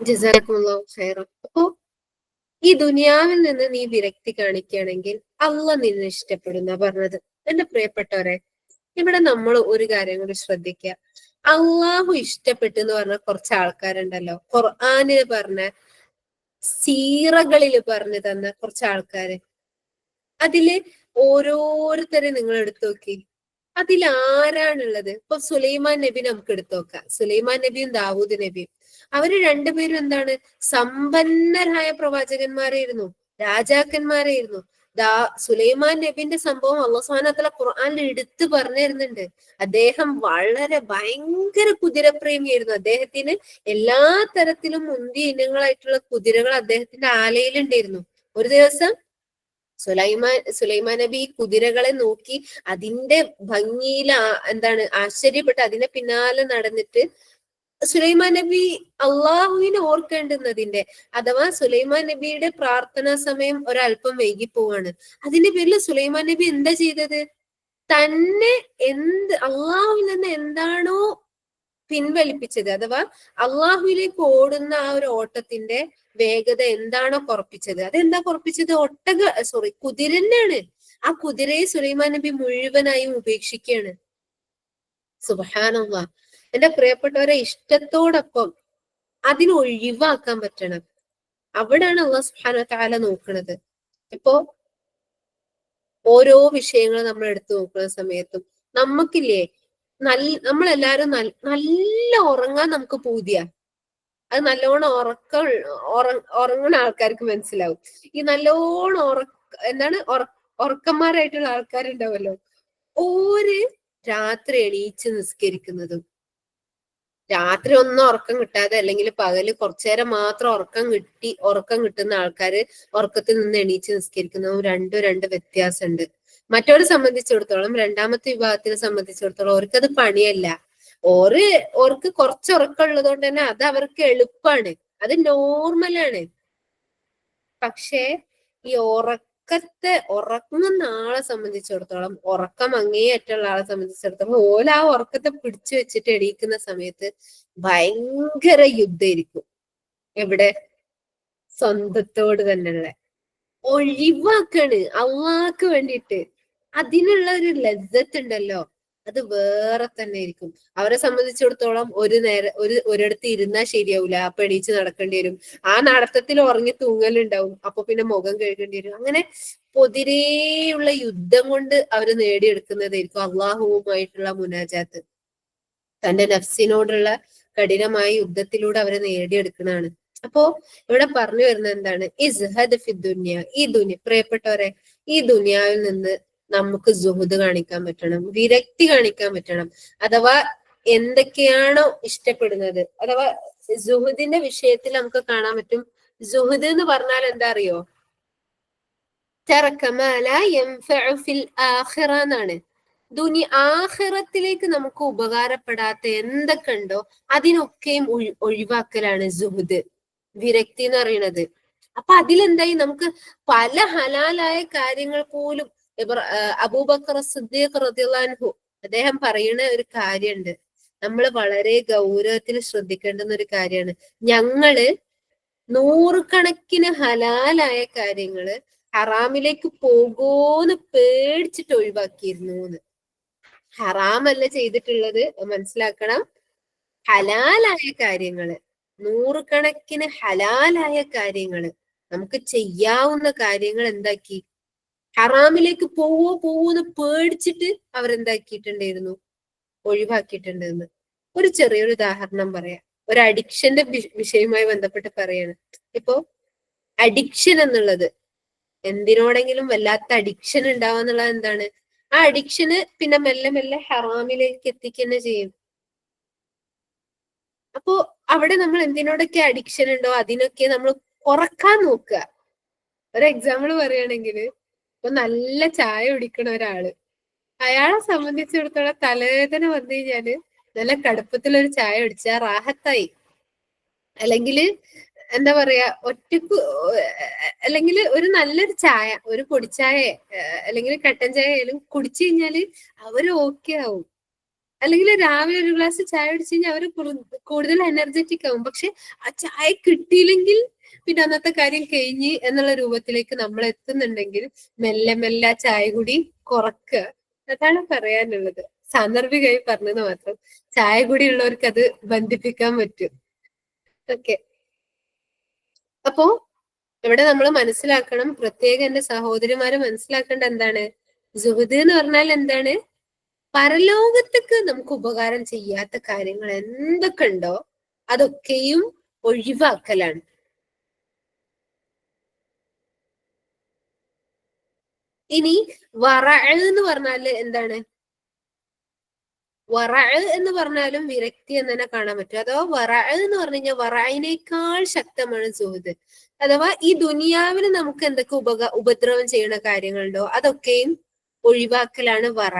ജസാക്കുമുല്ലാഹു ഖൈറൻ. അപ്പോ ഈ ദുനിയാവിൽ നിന്ന് നീ വിരക്തി കാണിക്കുകയാണെങ്കിൽ അള്ളാഹ് നിന്നെ ഇഷ്ടപ്പെടുന്ന പറഞ്ഞത്. എന്റെ പ്രിയപ്പെട്ടവരെ, ഇവിടെ നമ്മൾ ഒരു കാര്യം കൂടി ശ്രദ്ധിക്കുക. അള്ളാഹു ഇഷ്ടപ്പെട്ടു എന്ന് പറഞ്ഞ കുറച്ച് ആൾക്കാരുണ്ടല്ലോ, ഖുർആനിൽ പറഞ്ഞ സീറകളിൽ പറഞ്ഞു തന്ന കുറച്ച് ആൾക്കാര്, അതില് ഓരോരുത്തരെ നിങ്ങൾ എടുത്തു നോക്കി. അതിൽ ആരാണുള്ളത്? ഇപ്പൊ സുലൈമാൻ നബി നമുക്ക് എടുത്തു നോക്കാം. സുലൈമാൻ നബിയും ദാവൂദ് നബിയും അവര് രണ്ടുപേരും എന്താണ്? സമ്പന്നരായ പ്രവാചകന്മാരായിരുന്നു, രാജാക്കന്മാരായിരുന്നു. സുലൈമാൻ നബിന്റെ സംഭവം അല്ലാഹു സുബ്ഹാനഹു വ തആല ഖുർആനിൽ എടുത്തു പറഞ്ഞു തരുന്നുണ്ട്. അദ്ദേഹം വളരെ ഭയങ്കര കുതിരപ്രേമിയായിരുന്നു. അദ്ദേഹത്തിന് എല്ലാ തരത്തിലും മുന്തിയ ഇനങ്ങളായിട്ടുള്ള കുതിരകൾ അദ്ദേഹത്തിന്റെ ആലയിലുണ്ടായിരുന്നു. ഒരു ദിവസം സുലൈമാൻ നബി ഈ കുതിരകളെ നോക്കി അതിന്റെ ഭംഗിയിൽ എന്താണ് ആശ്ചര്യപ്പെട്ട് അതിന്റെ പിന്നാലെ നടന്നിട്ട് സുലൈമാൻ നബി അള്ളാഹുവിനെ ഓർക്കേണ്ടുന്നതിന്റെ, അഥവാ സുലൈമാൻ നബിയുടെ പ്രാർത്ഥനാ സമയം ഒരല്പം വൈകി പോവാണ്. അതിന്റെ പേരിൽ സുലൈമാൻ നബി എന്താ ചെയ്തത്? തന്നെ അള്ളാഹുവിൽ നിന്ന് എന്താണോ പിൻവലിപ്പിച്ചത്, അഥവാ അള്ളാഹുവിലേക്ക് ഓടുന്ന ആ ഒരു ഓട്ടത്തിന്റെ വേഗത എന്താണോ കുറപ്പിച്ചത്, അതെന്താ കുറപ്പിച്ചത്? കുതിര തന്നെയാണ്. ആ കുതിരയെ സുലൈമാൻ നബി മുഴുവനായും ഉപേക്ഷിക്കുകയാണ്. സുബ്ഹാനല്ലാഹ്. എന്റെ പ്രിയപ്പെട്ടവരെ, ഇഷ്ടത്തോടൊപ്പം അതിന് ഒഴിവാക്കാൻ പറ്റണം. അവിടെയാണ് അള്ളാഹു സുബ്ഹാനഹു വ തആല നോക്കുന്നത്. ഇപ്പോ ഓരോ വിഷയങ്ങൾ നമ്മൾ എടുത്തു നോക്കുന്ന സമയത്തും നമുക്കില്ലേ, നമ്മളെല്ലാരും നല്ല ഉറങ്ങാൻ നമുക്ക് പൂതിയാ. അത് നല്ലോണം ഉറങ്ങുന്ന ആൾക്കാർക്ക് മനസ്സിലാവും. ഈ നല്ലോണം എന്താണ് ഉറക്കന്മാരായിട്ടുള്ള ആൾക്കാരുണ്ടാവല്ലോ, ഓര് രാത്രി എണീച്ച് നിസ്കരിക്കുന്നതും, രാത്രി ഒന്നും ഉറക്കം കിട്ടാതെ അല്ലെങ്കിൽ പകല് കുറച്ചു നേരം മാത്രം ഉറക്കം കിട്ടുന്ന ആൾക്കാര് ഉറക്കത്തിൽ നിന്ന് എണീച്ച് നിസ്കരിക്കുന്നതും രണ്ട് വ്യത്യാസമുണ്ട്. മറ്റവരെ സംബന്ധിച്ചിടത്തോളം, രണ്ടാമത്തെ വിഭാഗത്തിനെ സംബന്ധിച്ചിടത്തോളം അവർക്കത് പണിയല്ല. ഓർക്ക് കുറച്ച് ഉറക്കം ഉള്ളത് കൊണ്ട് തന്നെ അത് അവർക്ക് എളുപ്പമാണ്, അത് നോർമലാണ്. പക്ഷേ ഈ ഉറങ്ങുന്ന ആളെ സംബന്ധിച്ചിടത്തോളം, ഉറക്കം അങ്ങേയറ്റുള്ള ആളെ സംബന്ധിച്ചിടത്തോളം, ആ ഉറക്കത്തെ പിടിച്ചു വെച്ചിട്ട് എണീക്കുന്ന സമയത്ത് ഭയങ്കര യുദ്ധമായിരിക്കും. എവിടെ? സ്വന്തത്തോട് തന്നെയുള്ള ഒഴിവാക്കാണ് അള്ളാഹ്ക്ക് വേണ്ടിയിട്ട്. അതിനുള്ള ഒരു ലജ്ജത്ത് ഉണ്ടല്ലോ, അത് വേറെ തന്നെ ആയിരിക്കും. അവരെ സംബന്ധിച്ചിടത്തോളം ഒരിടത്ത് ഇരുന്നാൽ ശരിയാവൂല, അപ്പൊ എണീച്ച് നടക്കേണ്ടി വരും. ആ നടത്തത്തിൽ ഉറങ്ങി തൂങ്ങലുണ്ടാവും, അപ്പൊ പിന്നെ മുഖം കഴുകേണ്ടി വരും. അങ്ങനെ പൊതിരെയുള്ള യുദ്ധം കൊണ്ട് അവര് നേടിയെടുക്കുന്നതായിരിക്കും അള്ളാഹുവുമായിട്ടുള്ള മുനാജാത്ത്. തന്റെ നഫ്സിനോടുള്ള കഠിനമായ യുദ്ധത്തിലൂടെ അവരെ നേടിയെടുക്കുന്നതാണ്. അപ്പോ ഇവിടെ പറഞ്ഞു വരുന്നത് എന്താണ്? ഇസ്ഹദ് ഫി ദുനിയ. പ്രിയപ്പെട്ടവരെ, ഈ ദുനിയാവിൽ നിന്ന് നമുക്ക് സുഹൃദ് കാണിക്കാൻ പറ്റണം, വിരക്തി കാണിക്കാൻ പറ്റണം. അഥവാ എന്തൊക്കെയാണോ ഇഷ്ടപ്പെടുന്നത്, അഥവാ സുഹൃദിന്റെ വിഷയത്തിൽ നമുക്ക് കാണാൻ പറ്റും. സുഹൃദ് എന്ന് പറഞ്ഞാൽ എന്താ അറിയോ? എന്നാണ്. ആഖിറത്തിലേക്ക് നമുക്ക് ഉപകാരപ്പെടാത്ത എന്തൊക്കെ ഉണ്ടോ അതിനൊക്കെയും ഒഴിവാക്കലാണ് സുഹൃദ്, വിരക്തി എന്ന് പറയുന്നത്. അപ്പൊ അതിലെന്തായി? നമുക്ക് പല ഹലാലായ കാര്യങ്ങൾ പോലും അബൂബക്കർ സിദ്ദീഖ് റളിയല്ലാഹു അൻഹു അദ്ദേഹം പറയുന്ന ഒരു കാര്യമുണ്ട്, നമ്മൾ വളരെ ഗൗരവത്തിൽ ശ്രദ്ധിക്കേണ്ടുന്ന ഒരു കാര്യമാണ്. ഞങ്ങള് നൂറുകണക്കിന് ഹലാലായ കാര്യങ്ങള് ഹറാമിലേക്ക് പോകോന്ന് പേടിച്ചിട്ട് ഒഴിവാക്കിയിരുന്നു എന്ന്. ഹറാമല്ല ചെയ്തിട്ടുള്ളത്, മനസ്സിലാക്കണം. ഹലാലായ കാര്യങ്ങള്, നൂറുകണക്കിന് ഹലാലായ കാര്യങ്ങള്, നമുക്ക് ചെയ്യാവുന്ന കാര്യങ്ങൾ എന്താക്കി? ഹറാമിലേക്ക് പോവോന്ന് പേടിച്ചിട്ട് അവരെന്താക്കിയിട്ടുണ്ടായിരുന്നു? ഒഴിവാക്കിയിട്ടുണ്ടെന്ന്. ചെറിയൊരു ഉദാഹരണം പറയാം. ഒരു അഡിക്ഷന്റെ വിഷയവുമായി ബന്ധപ്പെട്ട് പറയാണ്. ഇപ്പോ അഡിക്ഷൻ എന്നുള്ളത്, എന്തിനോടെങ്കിലും വല്ലാത്ത അഡിക്ഷൻ ഉണ്ടാവുക എന്നുള്ളത് എന്താണ്? ആ അഡിക്ഷന് പിന്നെ മെല്ലെ മെല്ലെ ഹറാമിലേക്ക് എത്തിക്കുക ചെയ്യും. അപ്പോ അവിടെ നമ്മൾ എന്തിനോടൊക്കെ അഡിക്ഷൻ ഉണ്ടോ അതിനൊക്കെ നമ്മൾ കുറക്കാൻ നോക്കുക. ഒരു എക്സാമ്പിൾ പറയുകയാണെങ്കിൽ, ഇപ്പൊ നല്ല ചായ കുടിക്കണ ഒരാള്, അയാളെ സംബന്ധിച്ചിടത്തോളം തലവേദന വന്നു കഴിഞ്ഞാല് നല്ല കടുപ്പത്തിലൊരു ചായ കുടിച്ചാൽ റാഹത്തായി. അല്ലെങ്കിൽ എന്താ പറയാ, ഒറ്റക്ക് അല്ലെങ്കിൽ ഒരു നല്ലൊരു ചായ, ഒരു പൊടിച്ചായ അല്ലെങ്കിൽ കട്ടൻ ചായ ആയാലും കുടിച്ചു കഴിഞ്ഞാല് അവര് ഓക്കെ ആവും. അല്ലെങ്കിൽ രാവിലെ ഒരു ഗ്ലാസ് ചായ കുടിച്ചു കഴിഞ്ഞാൽ അവര് കൂടുതൽ എനർജറ്റിക് ആവും. പക്ഷെ ആ ചായ കിട്ടിയില്ലെങ്കിൽ പിന്നെ അന്നത്തെ കാര്യം കഴിഞ്ഞ് എന്നുള്ള രൂപത്തിലേക്ക് നമ്മൾ എത്തുന്നുണ്ടെങ്കിൽ മെല്ലെ മെല്ലെ ആ ചായ കൂടി കുറക്കുക. അതാണ് പറയാനുള്ളത്. സാന്ദർഭികമായി പറഞ്ഞത് മാത്രം. ചായ കൂടി ഉള്ളവർക്ക് അത് ബന്ധിപ്പിക്കാൻ പറ്റും. ഓക്കെ. അപ്പോ ഇവിടെ നമ്മൾ മനസ്സിലാക്കണം, പ്രത്യേകം എന്റെ സഹോദരിമാരെ മനസ്സിലാക്കേണ്ട എന്താണ്, സുഹൃത് എന്ന് പറഞ്ഞാൽ എന്താണ്? പരലോകത്തേക്ക് നമുക്ക് ഉപകാരം ചെയ്യാത്ത കാര്യങ്ങൾ എന്തൊക്കെ ഉണ്ടോ അതൊക്കെയും ഒഴിവാക്കലാണ്. ഇനി വറ എന്ന് പറഞ്ഞാല് എന്താണ്? വറ എന്ന് പറഞ്ഞാലും വിരക്തി എന്ന് തന്നെ കാണാൻ പറ്റും. അഥവാ വറ എന്ന് പറഞ്ഞു കഴിഞ്ഞാൽ വറയിനേക്കാൾ ശക്തമാണ് സുഹൃത്ത്. അഥവാ ഈ ദുനിയാവിന് നമുക്ക് എന്തൊക്കെ ഉപദ്രവം ചെയ്യുന്ന കാര്യങ്ങളുണ്ടോ അതൊക്കെയും ഒഴിവാക്കലാണ് വറ.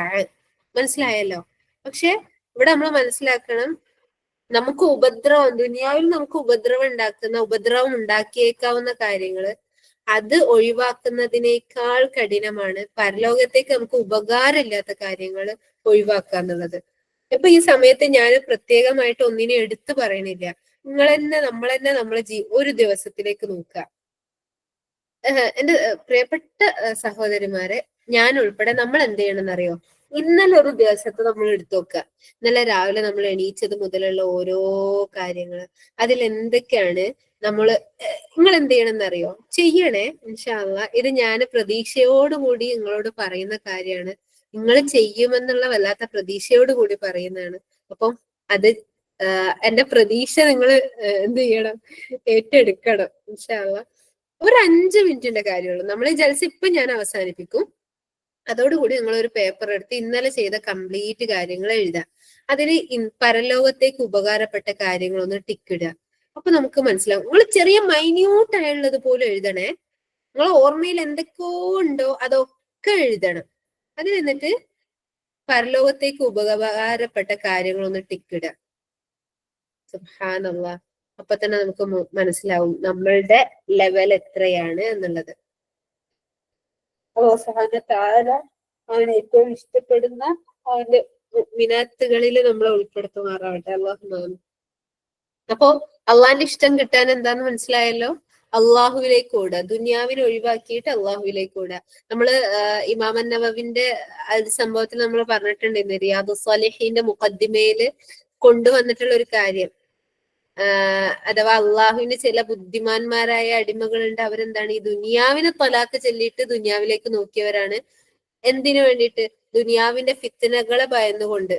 മനസ്സിലായല്ലോ? പക്ഷെ ഇവിടെ നമ്മൾ മനസ്സിലാക്കണം, നമുക്ക് ഉപദ്രവം, ദുനിയാവിൽ നമുക്ക് ഉപദ്രവം ഉണ്ടാക്കിയേക്കാവുന്ന കാര്യങ്ങള് അത് ഒഴിവാക്കുന്നതിനേക്കാൾ കഠിനമാണ് പരലോകത്തേക്ക് നമുക്ക് ഉപകാരമില്ലാത്ത കാര്യങ്ങൾ ഒഴിവാക്കുക എന്നുള്ളത്. ഇപ്പൊ ഈ സമയത്ത് ഞാൻ പ്രത്യേകമായിട്ട് ഒന്നിനെ എടുത്തു പറയണില്ല. നമ്മൾ തന്നെ നമ്മളെ ഒരു ദിവസത്തിലേക്ക് നോക്കുക. എന്റെ പ്രിയപ്പെട്ട സഹോദരിമാരെ, ഞാൻ ഉൾപ്പെടെ നമ്മൾ എന്ത് ചെയ്യണമെന്നറിയോ? ഇന്നലെ ഒരു ദിവസത്തെ നമ്മൾ എടുത്തു നോക്കുക. ഇന്നലെ രാവിലെ നമ്മൾ എണീച്ചത് മുതലുള്ള ഓരോ കാര്യങ്ങൾ, അതിൽ എന്തൊക്കെയാണ് നിങ്ങൾ എന്ത് ചെയ്യണമെന്നറിയോ? ചെയ്യണേ ഇൻഷാ അള്ളാ. ഇത് ഞാൻ പ്രതീക്ഷയോടുകൂടി നിങ്ങളോട് പറയുന്ന കാര്യമാണ്. നിങ്ങൾ ചെയ്യുമെന്നുള്ള വല്ലാത്ത പ്രതീക്ഷയോടുകൂടി പറയുന്നതാണ്. അപ്പം അത് എന്റെ പ്രതീക്ഷ നിങ്ങൾ എന്ത് ചെയ്യണം? ഏറ്റെടുക്കണം ഇൻഷാ അള്ളാ. ഒരു 5 മിനിറ്റിന്റെ കാര്യമുള്ളൂ. നമ്മൾ ഈ ജൽസ ഇപ്പൊ ഞാൻ അവസാനിപ്പിക്കും. അതോടുകൂടി നിങ്ങൾ ഒരു പേപ്പർ എടുത്ത് ഇന്നലെ ചെയ്ത കംപ്ലീറ്റ് കാര്യങ്ങൾ എഴുതുക. അതിൽ പരലോകത്തേക്ക് ഉപകാരപ്പെട്ട കാര്യങ്ങളൊന്ന് ടിക്കിടുക. അപ്പൊ നമുക്ക് മനസ്സിലാവും. നിങ്ങൾ ചെറിയ മൈന്യൂട്ട് ആയുള്ളത് പോലും എഴുതണേ. നിങ്ങൾ ഓർമ്മയിൽ എന്തൊക്കെയോ ഉണ്ടോ അതൊക്കെ എഴുതണം. അത് എന്നിട്ട് പരലോകത്തേക്ക് ഉപകാരപ്പെട്ട കാര്യങ്ങളൊന്ന് ടിക്കിടുക. സുബ്ഹാനല്ലാഹ്. അപ്പൊ തന്നെ നമുക്ക് മനസ്സിലാവും നമ്മളുടെ ലെവൽ എത്രയാണ് എന്നുള്ളത്. അവൻ ഏറ്റവും ഇഷ്ടപ്പെടുന്ന അവന്റെ മിനാത്തുകളിൽ നമ്മളെ ഉൾപ്പെടുത്തുമാറാവട്ടെ. അള്ളാഹു. അപ്പോ അള്ളാന്റെ ഇഷ്ടം കിട്ടാൻ എന്താന്ന് മനസ്സിലായല്ലോ? അള്ളാഹുവിലേക്ക് ഓടുക. ദുനിയാവിനെ ഒഴിവാക്കിയിട്ട് അള്ളാഹുവിലേക്ക് ഓടുക. നമ്മള് ഇമാം നവവിന്റെ സംഭവത്തിൽ നമ്മൾ പറഞ്ഞിട്ടുണ്ട്, റിയാദുസ് സ്വാലിഹീന്റെ മുഖദ്ദിമയില് കൊണ്ടുവന്നിട്ടുള്ള ഒരു കാര്യം. അഥവാ അള്ളാഹുവിന്റെ ചില ബുദ്ധിമാന്മാരായ അടിമകളുണ്ട്. അവരെന്താണ്? ഈ ദുനിയാവിനെ തൊലാക്ക് ചൊല്ലിയിട്ട് ദുനിയാവിലേക്ക് നോക്കിയവരാണ്. എന്തിനു വേണ്ടിയിട്ട്? ദുനിയാവിന്റെ ഫിത്തനകളെ ഭയന്നുകൊണ്ട്.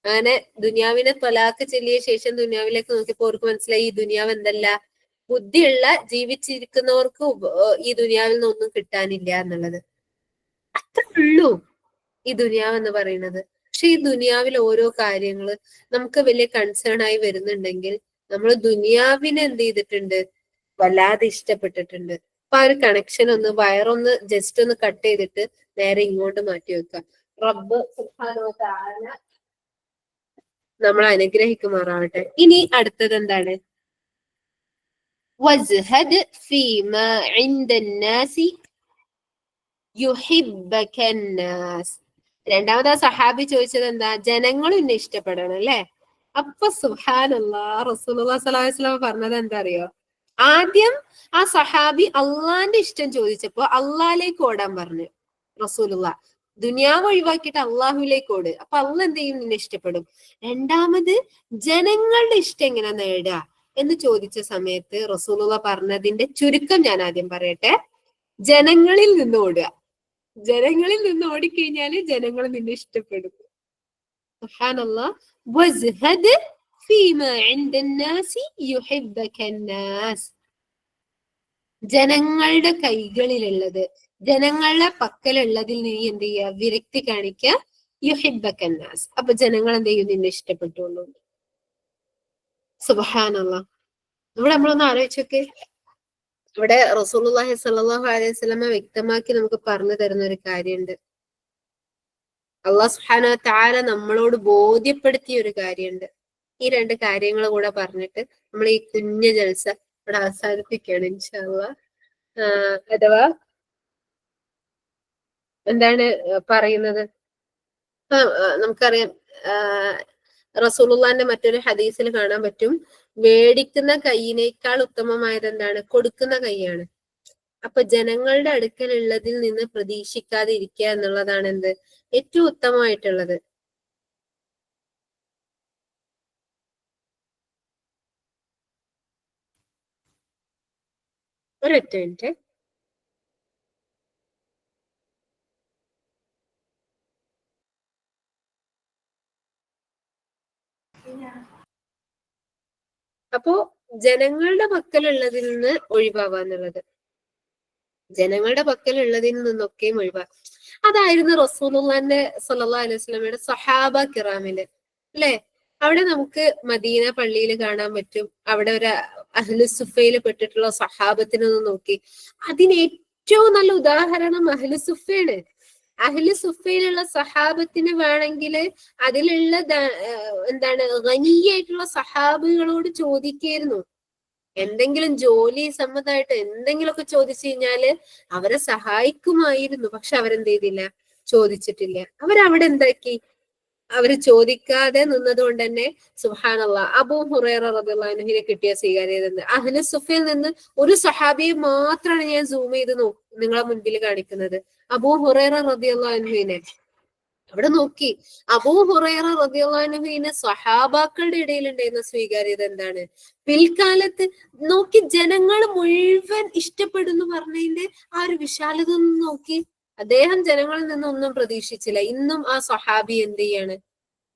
അങ്ങനെ ദുനിയാവിനെ തൊലാക്ക് ചൊല്ലിയ ശേഷം ദുനിയാവിലേക്ക് നോക്കിയപ്പോ അവർക്ക് മനസ്സിലായി ഈ ദുനിയാവ് എന്തല്ല, ബുദ്ധിയുള്ള ജീവിച്ചിരിക്കുന്നവർക്ക് ഈ ദുനിയാവിൽ നിന്നൊന്നും കിട്ടാനില്ല എന്നുള്ളത്. അത്രേ ഉള്ളൂ ഈ ദുനിയാവ് എന്ന് പറയുന്നത്. പക്ഷെ ഈ ദുനിയാവിൽ ഓരോ കാര്യങ്ങള് നമുക്ക് വലിയ കൺസേൺ ആയി വരുന്നുണ്ടെങ്കിൽ നമ്മൾ ദുനിയാവിനെ എന്ത് ചെയ്തിട്ടുണ്ട്? വല്ലാതെ ഇഷ്ടപ്പെട്ടിട്ടുണ്ട്. അപ്പൊ ആ ഒരു കണക്ഷൻ ഒന്ന് വയറൊന്ന് ജസ്റ്റ് ഒന്ന് കട്ട് ചെയ്തിട്ട് നേരെ ഇങ്ങോട്ട് മാറ്റി വെക്കാം. റബ്ബ് സുബ്ഹാനഹു വ തആല നമ്മളെ അനുഗ്രഹിക്കുമാറാവട്ടെ. ഇനി അടുത്തത് എന്താണ്? വസ്ഹദ് ഫീമാ ഇൻദന്നാസി യുഹിബ്ബകന്നാസ്. രണ്ടാമത് ആ സഹാബി ചോദിച്ചത് എന്താ? ജനങ്ങളും എന്നെ ഇഷ്ടപ്പെടണം അല്ലെ? അപ്പൊ സുബ്ഹാനല്ലാഹ്, റസൂലുള്ളാഹി സ്വല്ലല്ലാഹു അലൈഹി വസല്ലം പറഞ്ഞത് എന്താ അറിയോ? ആദ്യം ആ സഹാബി അള്ളാന്റെ ഇഷ്ടം ചോദിച്ചപ്പോ അള്ളാഹിലേക്ക് ഓടാൻ പറഞ്ഞു റസൂലുള്ളാഹ്. ദുനിയാവ് ഒഴിവാക്കിയിട്ട് അള്ളാഹുലേക്ക് ഓട്. അപ്പൊ അള്ളാഹ് എന്ത് ചെയ്യും? നിന്നെ ഇഷ്ടപ്പെടും. രണ്ടാമത് ജനങ്ങളുടെ ഇഷ്ടം എങ്ങനെ നേടുക എന്ന് ചോദിച്ച സമയത്ത് റസൂലുള്ളാഹ് പറഞ്ഞതിന്റെ ചുരുക്കം ഞാൻ ആദ്യം പറയട്ടെ. ജനങ്ങളിൽ നിന്ന് ഓടുക. ജനങ്ങളിൽ നിന്ന് ഓടിക്കഴിഞ്ഞാല് ജനങ്ങൾ നിന്നെ ഇഷ്ടപ്പെടും. സുബ്ഹാനല്ലാഹ്. വസ്ഹദ് ഫീമാ ഇൻദന്നാസി യുഹിബ്ബകന്നാസ്. ജനങ്ങളുടെ കൈകളിലുള്ളത്, ജനങ്ങളുടെ പക്കലുള്ളതിൽ നീ എന്ത് ചെയ്യുക, വിരക്തി കാണിക്കുക. യുഹിബ്ബക്കന്നാസ്, അപ്പൊ ജനങ്ങൾ എന്ത് ചെയ്യും, നിന്നെ ഇഷ്ടപ്പെട്ടുള്ളൂ. സുബ്ഹാനല്ലാഹ്. ഇവിടെ നമ്മളൊന്ന് ആലോചിച്ചൊക്കെ, ഇവിടെ റസൂലുള്ളാഹി സ്വല്ലല്ലാഹു അലൈഹി വസല്ലമ വ്യക്തമാക്കി നമുക്ക് പറഞ്ഞു തരുന്ന ഒരു കാര്യമുണ്ട്. അല്ലാഹു സുബ്ഹാനഹു വ തആല നമ്മളോട് ബോധ്യപ്പെടുത്തിയ ഒരു കാര്യമുണ്ട്. ഈ രണ്ട് കാര്യങ്ങൾ കൂടെ പറഞ്ഞിട്ട് നമ്മൾ ഈ കുഞ്ഞു ജൽസ ഇവിടെ അവസാനിപ്പിക്കുകയാണ് ഇൻഷാ അല്ലാഹ്. അഥവാ എന്താണ് പറയുന്നത്, നമുക്കറിയാം റസൂലുള്ളാന്റെ മറ്റൊരു ഹദീസിൽ കാണാൻ പറ്റും, മേടിക്കുന്ന കൈയിനേക്കാൾ ഉത്തമമായത് എന്താണ്, കൊടുക്കുന്ന കൈയാണ്. അപ്പൊ ജനങ്ങളുടെ അടുക്കലുള്ളതിൽ നിന്ന് പ്രതീക്ഷിക്കാതെ ഇരിക്കുക എന്നുള്ളതാണ് എന്ത്, ഏറ്റവും ഉത്തമമായിട്ടുള്ളത്. ഒരൊറ്റ മിനിറ്റ്. അപ്പോ ജനങ്ങളുടെ പക്കലുള്ളതിൽ നിന്ന് ഒഴിവാവുക എന്നുള്ളത്, ജനങ്ങളുടെ പക്കലുള്ളതിൽ നിന്നൊക്കെയും ഒഴിവാക്കുക. അതായിരുന്നു റസൂലുള്ളാന്റെ സ്വല്ലല്ലാഹു അലൈഹി വസല്ലമയുടെ സഹാബ കിറാമില്, അല്ലെ? അവിടെ നമുക്ക് മദീന പള്ളിയിൽ കാണാൻ പറ്റും, അവിടെ ഒരു അഹ്ലു സുഫയിൽ പെട്ടിട്ടുള്ള സഹാബത്തിനെ ഒന്ന് നോക്കി. അതിന് ഏറ്റവും നല്ല ഉദാഹരണം അഹ്ലു സുഫയാണ്. അഹ്ലു സുഫയിലുള്ള സഹാബത്തിന് വേണമെങ്കിൽ അതിലുള്ള എന്താണ് ഗനിയായിട്ടുള്ള സഹാബികളോട് ചോദിക്കായിരുന്നു. എന്തെങ്കിലും ജോലി സംബന്ധമായിട്ട് എന്തെങ്കിലുമൊക്കെ ചോദിച്ചു കഴിഞ്ഞാല് അവരെ സഹായിക്കുമായിരുന്നു. പക്ഷെ അവരെന്ത് ചെയ്തില്ല, ചോദിച്ചിട്ടില്ല. അവരവിടെ എന്താക്കി, അവര് ചോദിക്കാതെ നിന്നത് കൊണ്ട് തന്നെ സുബ്ഹാനല്ലാഹ് അബൂ ഹുറൈറ റളിയല്ലാഹു അൻഹുവിനെ കിട്ടിയ സ്വീകാര്യത എന്ത്, അഹ്ലു സുഫയിൽ നിന്ന് ഒരു സഹാബിയെ മാത്രമാണ് ഞാൻ സൂം ചെയ്ത് നിങ്ങളെ മുൻപിൽ കാണിക്കുന്നത്, അബൂ ഹുറൈറ റളിയല്ലാഹു അൻഹുവിനെ. അവിടെ നോക്കി, അബൂ ഹുറൈറ റളിയല്ലാഹു അൻഹുവിന് സ്വഹാബാക്കളുടെ ഇടയിൽ ഉണ്ടായിരുന്ന സ്വീകാര്യത എന്താണ്, പിൽക്കാലത്ത് നോക്കി ജനങ്ങൾ മുഴുവൻ ഇഷ്ടപ്പെടുന്നു പറഞ്ഞതിന്റെ ആ ഒരു വിശാലത നോക്കി. അദ്ദേഹം ജനങ്ങളിൽ നിന്നൊന്നും പ്രതീക്ഷിച്ചില്ല. ഇന്നും ആ സ്വഹാബി എന്ത് ചെയ്യാണ്,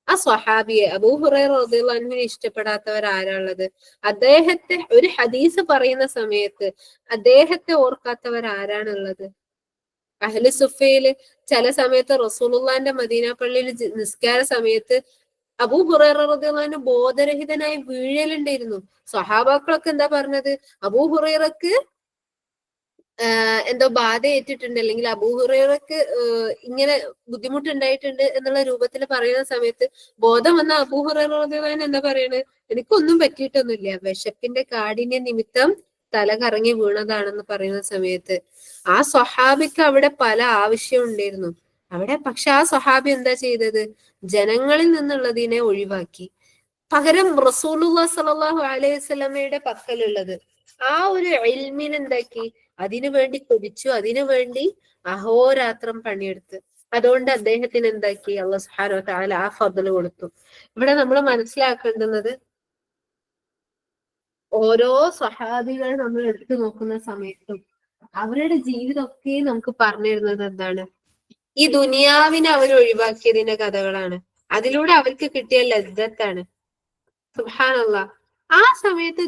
ആ സ്വഹാബിയെ അബൂ ഹുറൈറ റളിയല്ലാഹു അൻഹുവിനെ ഇഷ്ടപ്പെടാത്തവർ ആരാളുള്ളത്? അദ്ദേഹത്തെ ഒരു ഹദീസ് പറയുന്ന സമയത്ത് അദ്ദേഹത്തെ ഓർക്കാത്തവർ ആരാണുള്ളത്? അഹ്ലു സുഫയില് ചില സമയത്ത് റസൂലുള്ളാന്റെ മദീന പള്ളിയിൽ നിസ്കാര സമയത്ത് അബൂ ഹുറൈറ റളിയല്ലാഹു അൻഹു ബോധരഹിതനായി വീഴലുണ്ടായിരുന്നു. സ്വഹാബാക്കളൊക്കെ എന്താ പറഞ്ഞത്, അബൂ ഹുറൈറക്ക് എന്തോ ബാധ ഏറ്റിട്ടുണ്ട്, അല്ലെങ്കിൽ അബൂ ഹുറൈറക്ക് ഇങ്ങനെ ബുദ്ധിമുട്ടുണ്ടായിട്ടുണ്ട് എന്നുള്ള രൂപത്തിൽ പറയുന്ന സമയത്ത് ബോധം വന്ന അബൂ ഹുറൈറ റളിയല്ലാഹു അൻഹു എന്താ പറയണത്, എനിക്കൊന്നും പറ്റിയിട്ടൊന്നുമില്ല, വിശപ്പിന്റെ കാഠിന്യ നിമിത്തം തല കറങ്ങി വീണതാണെന്ന് പറയുന്ന സമയത്ത് ആ സ്വഹാബിക്ക് അവിടെ പല ആവശ്യം ഉണ്ടായിരുന്നു അവിടെ. പക്ഷെ ആ സ്വഹാബി എന്താ ചെയ്തത്, ജനങ്ങളിൽ നിന്നുള്ളതിനെ ഒഴിവാക്കി. പകരം റസൂലുള്ളാഹി സ്വല്ലല്ലാഹു അലൈഹി വസല്ലമയുടെ പക്കലുള്ളത് ആ ഒരു ഇൽമിനെ എന്താക്കി, അതിനു വേണ്ടി കൊതിച്ചു, അതിനു വേണ്ടി അഹോരാത്രം പണിയെടുത്ത്. അതുകൊണ്ട് അദ്ദേഹത്തിന് എന്താക്കി, അല്ലാഹു സുബ്ഹാനഹു വ തആല ആ ഫദ്ല് കൊടുത്തു. ഇവിടെ നമ്മൾ മനസ്സിലാക്കേണ്ടുന്നത്, ഓരോ സ്വഹാബികൾ നമ്മൾ എടുത്തു നോക്കുന്ന സമയത്തും അവരുടെ ജീവിതമൊക്കെ നമുക്ക് പറഞ്ഞു തരുന്നത് എന്താണ്, ഈ ദുനിയാവിനെ അവർ ഒഴിവാക്കിയതിന്റെ കഥകളാണ്. അതിലൂടെ അവർക്ക് കിട്ടിയ ലജ്ജത്താണ്. സുബ്ഹാനല്ലാഹ്. ആ സമയത്ത്